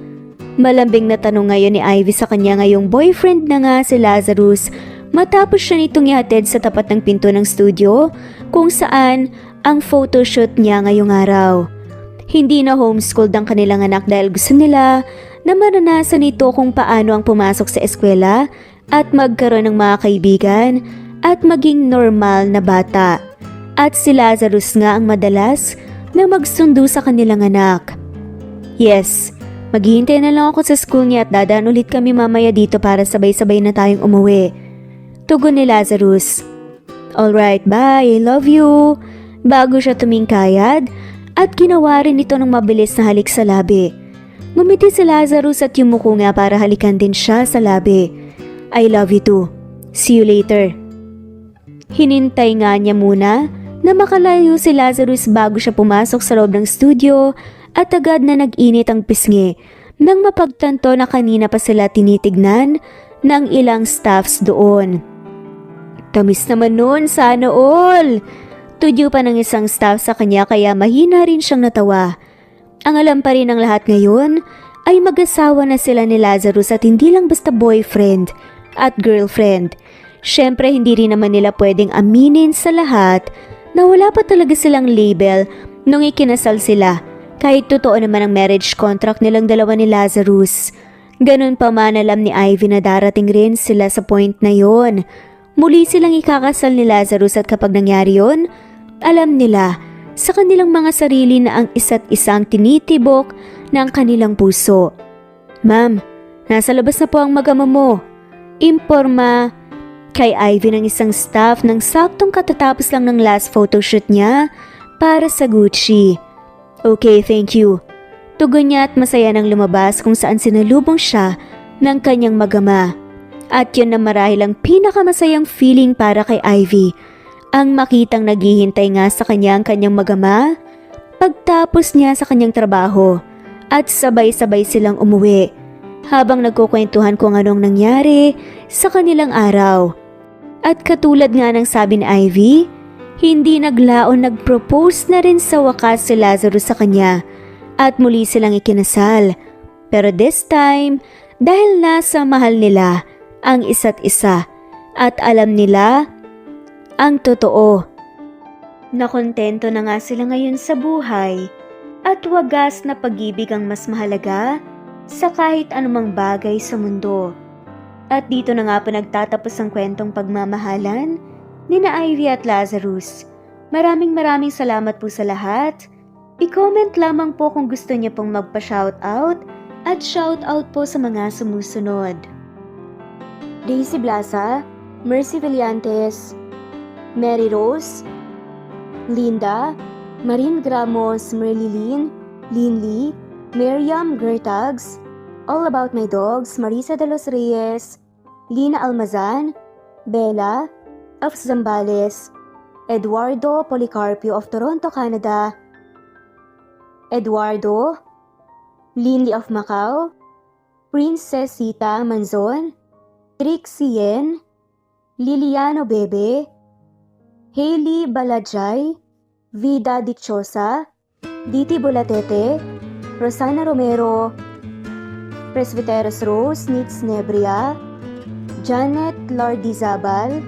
Malambing na tanong ngayon ni Ivy sa kanya ngayong boyfriend na nga si Lazarus matapos siya nitong ihatid sa tapat ng pinto ng studio kung saan ang photoshoot niya ngayong araw. Hindi na homeschooled ang kanilang anak dahil gusto nila na maranasan ito kung paano ang pumasok sa eskwela at magkaroon ng mga kaibigan at maging normal na bata. At si Lazarus nga ang madalas na magsundo sa kanilang anak. Yes, maghihintay na lang ako sa school niya at dadaan ulit kami mamaya dito para sabay-sabay na tayong umuwi. Tugon ni Lazarus. Alright, bye, I love you. Bago siya tumingkayad at ginawa rin ito ng mabilis na halik sa labi. Ngumiti si Lazarus at yumuko nga para halikan din siya sa labi. I love you too. See you later. Hinintay nga niya muna na makalayo si Lazarus bago siya pumasok sa loob ng studio at agad na nag-init ang pisngi nang mapagtanto na kanina pa sila tinitignan ng ilang staffs doon. Tamis naman nun, sana all! Tudyo pa ng isang staff sa kanya kaya mahina rin siyang natawa. Ang alam pa rin ng lahat ngayon ay mag-asawa na sila ni Lazarus at hindi lang basta boyfriend at girlfriend. Syempre hindi rin naman nila pwedeng aminin sa lahat na wala pa talaga silang label nung ikinasal sila kahit totoo naman ang marriage contract nilang dalawa ni Lazarus. Ganun pa man alam ni Ivy na darating rin sila sa point na yon. Muli silang ikakasal ni Lazarus at kapag nangyari yon, alam nila sa kanilang mga sarili na ang isa't isang tinitibok ng kanilang puso. Ma'am, nasa labas na po ang mag-ama mo. Imporma kay Ivy ng isang staff nang saktong katatapos lang ng last photoshoot niya para sa Gucci. Okay, thank you. Tugon niya at masaya nang lumabas kung saan sinalubong siya ng kanyang mag-ama. At yun na marahil ang pinakamasayang feeling para kay Ivy, ang makitang naghihintay nga sa kanya ang kanyang mag-ama pagtapos niya sa kanyang trabaho at sabay-sabay silang umuwi habang nagkukwentuhan kung anong nangyari sa kanilang araw. At katulad nga ng sabi ni Ivy, hindi naglaon nag-propose na rin sa wakas si Lazarus sa kanya at muli silang ikinasal. Pero this time, dahil nasa mahal nila ang isa't isa at alam nila ang totoo. Nakontento na nga sila ngayon sa buhay at wagas na pag-ibig ang mas mahalaga sa kahit anumang bagay sa mundo. At dito na nga po nagtatapos ang kwentong pagmamahalan ni na Ivy at Lazarus. Maraming salamat po sa lahat. I-comment lamang po kung gusto niyo pong magpa-shoutout at shoutout po sa mga sumusunod. Daisy Blaza, Mercy Villantes, Mary Rose, Linda, Marin Gramos, Merlilin, Linley, Miriam Gertags, All About My Dogs, Marisa de los Reyes, Lina Almazan, Bella of Zambales, Eduardo Policarpio of Toronto, Canada, Eduardo, Linley of Macau, Princesita Manzon, Trixie Yen, Liliano Bebe, Hailey Balajay, Vida Dichosa, Diti Bulatete, Rosana Romero, Presbyteros Rose Nitz Nebria, Janet Lardizabal,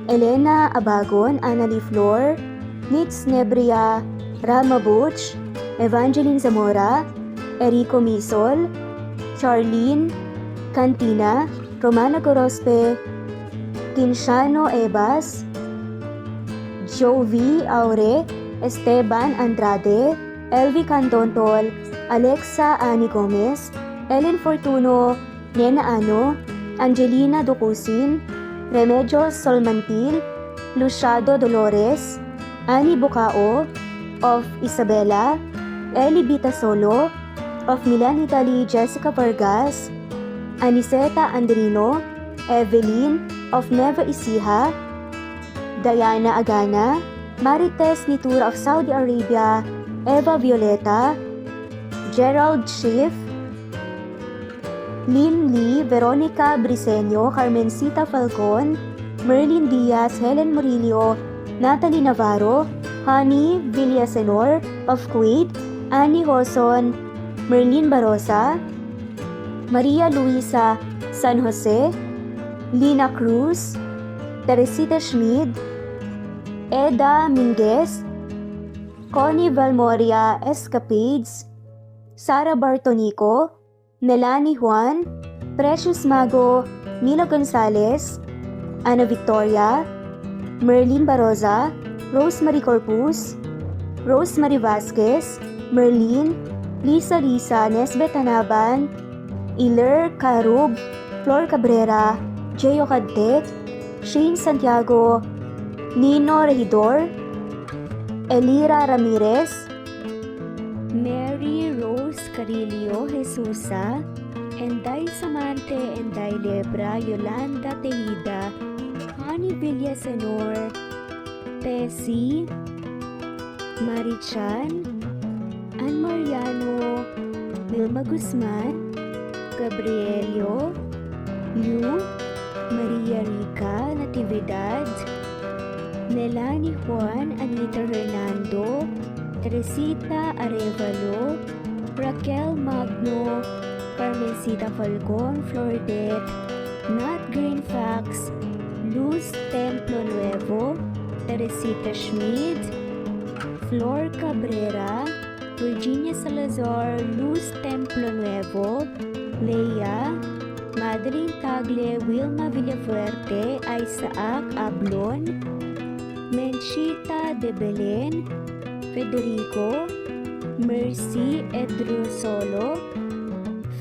Elena Abagon, Annalie Flor, Nitz Nebria, Rama Butch, Evangeline Zamora, Erico Misol, Charlene Cantina, Romana Gorospe, Kinshano Ebas, Jovi Aure, Esteban Andrade, Elvi Cantontol, Alexa Ani Gomez, Ellen Fortuno, Nena Ano, Angelina Ducusin, Remedios Solmantil, Luciado Dolores, Ani Bucao, of Isabela, Eli Bitasolo, of Milan, Italy, Jessica Vargas, Aniseta Andrino, Evelyn, of Neva Ecija, Diana Agana, Marites Nitura of Saudi Arabia, Eva Violeta, Gerald Schiff, Lynn Lee, Veronica Briseño, Carmencita Falcon, Merlin Diaz, Helen Murillo, Natalie Navarro, Honey Villasenor of Kuwait, Annie Hoson, Merlin Barosa, Maria Luisa San Jose, Lina Cruz, Teresita Schmid, Eda Minguez, Connie Valmoria Escapades, Sara Bartonico, Nelani Juan, Precious Mago, Milo Gonzalez, Ana Victoria, Merlin Baroza, Rosemary Corpus, Rosemary Vasquez, Merlin, Lisa Nesbet Tanaban, Iler Carub, Flor Cabrera, Jeyo Cadtet, Shane Santiago, Nino Regidor, Elira Ramirez, Mary Rose Carillo Jesusa, Enday Samante, Enday Lebra, Yolanda Tejida, Honey Villasenor, Tessie, Marichan, Ann Mariano, Wilma Guzman, Gabrielio, Yu, Maria Rica Natividad, Nelani Juan, Anita Hernando, Teresita Arevalo, Raquel Magno, Carmencita Falcon, Flordet, Nat Green Fax, Luz Templo Nuevo, Teresita Schmid, Flor Cabrera, Virginia Salazar, Luz Templo Nuevo, Leia, Madeline Tagle, Wilma Villafuerte, Isaac Ablon, Menchita de Belen, Federico, Mercy Edrusolo,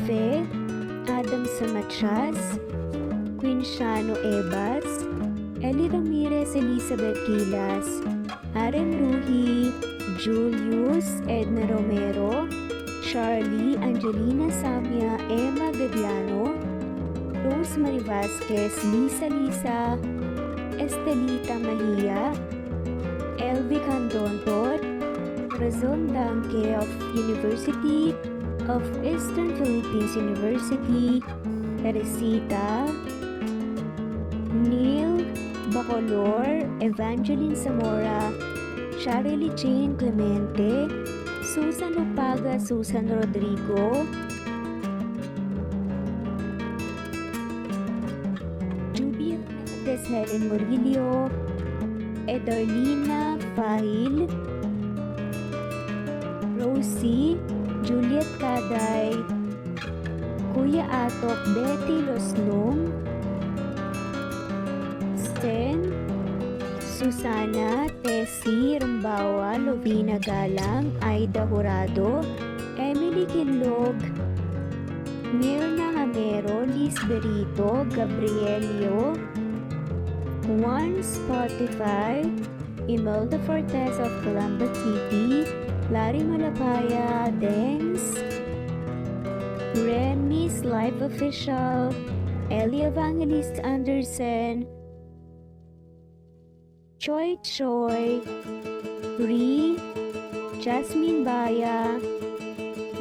Fe, Adam Samachas, Quinshano Ebas, Eli Ramirez, Elizabeth Gilas, Aren Ruhi, Julius, Edna Romero, Charlie, Angelina Samia, Emma Gadiano, Rosemary Vasquez, Lisa, Estelita Mahia, Elvi Candontot, Razon Danke of University of Eastern Philippines University, Teresita, Neil Bacolor, Evangeline Zamora, Charlie Jane Clemente, Susan Upaga, Susan Rodrigo, Julia Hernandez, Helen Murillo, Edarlina Fahil, Rosie, Juliet Caday, Kuya Atok, Betty Loslong, Sten, Susana, Tessie, Rumbawa, Lovina Galang, Aida Jurado, Emily Kinlog, Mirna Hamero, Liz Berito, Gabrielio, Juan Spotify, Imelda Fortes of Colamba City, Larry Malapaya, Dengs, Remy's Live Official, Ellie Evangelist Anderson, Choi, Ree, Jasmine Baya,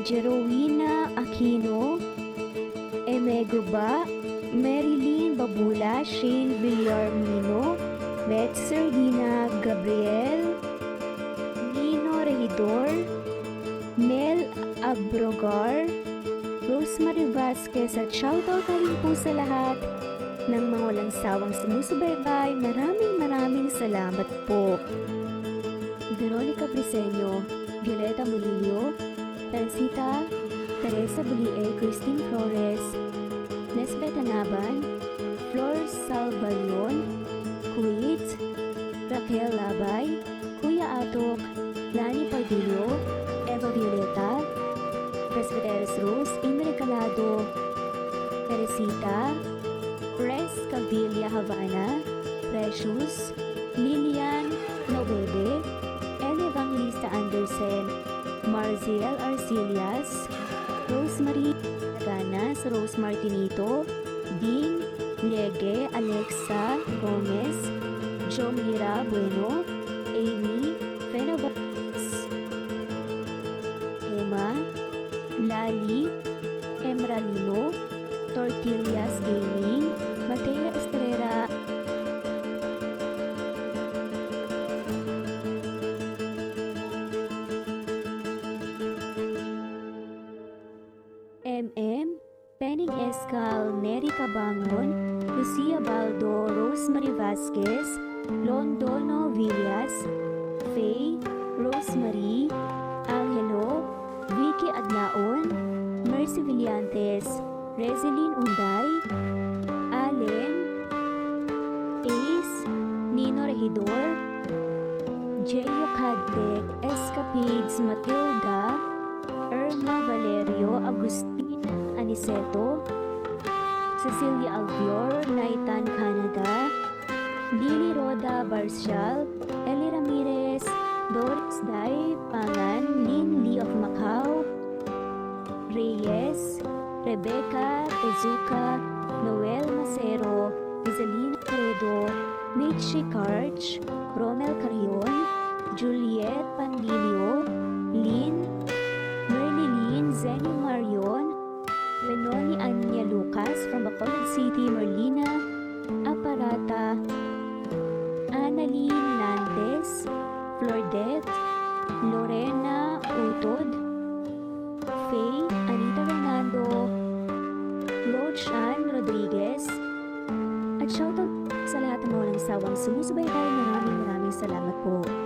Jerowina Aquino, Emeguba, Marilyn Babula, Shane Villarmino, Beth Sardina, Gabriel, Nino Regidor, Mel Abrogar, Rosemary Vasquez at shoutout na rin po sa lahat ng mga walang sawang sumusubaybay. Maraming salamat po. Veronica Briseño, Violeta Murillo, Tansita, Teresa Bulie, Christine Flores, Nesbeth Anaban, Flor Salvalion, Kuwait, Raquel Labay, Kuya Atok, Lani Pardillo, Eva Violeta, Presbyteros Rose, Imre Calado, Teresita, Pres Cavilla Havana, Precious, Lilian Novebe, Eli Evangelista Andersen, Marziel Arcelias, Rosemary Ganas, Rose Martinito, Dean Liege, Alexa Gomez, Jomira Bueno, Amy Fenovas, Emma, Lali, Emralino, Tortillas Gaming, Mateo Estrera, MM, Penning Escal, Neri Cabangon, Lucia Baldo, Rosemary Vasquez, Londono Villas, Faye, Rosemary, Angelo, Vicky Adlaon, Mercy Villantes, Rezeline Unday, Allen, Ace, Nino Regidor, Jeyo Cadec, Escapades, Matilda, Irma Valerio, Agustin Aniceto, Cecilia Albior, Naitan Canada, Lily Roda Barcial, Eli Ramirez, Doris Day Pangan, Lynn Lee of Macau, Reyes, Rebecca Tezuka, Noel Macero, Iselina Credo, Mitchie Karch, Romel Carion, Juliet Pandilio, Lynn, Merlilyn Zenny Marion, Lenoni Anya Lucas from Bacolod City, Merlina Aparata, Annalyn Nantes, Flordet, Lorena Utod, Faye, Anita Fernando, Lochan Rodriguez, at shoutout sa lahat ng mga walang sawang sumusubaybay. Maraming salamat po.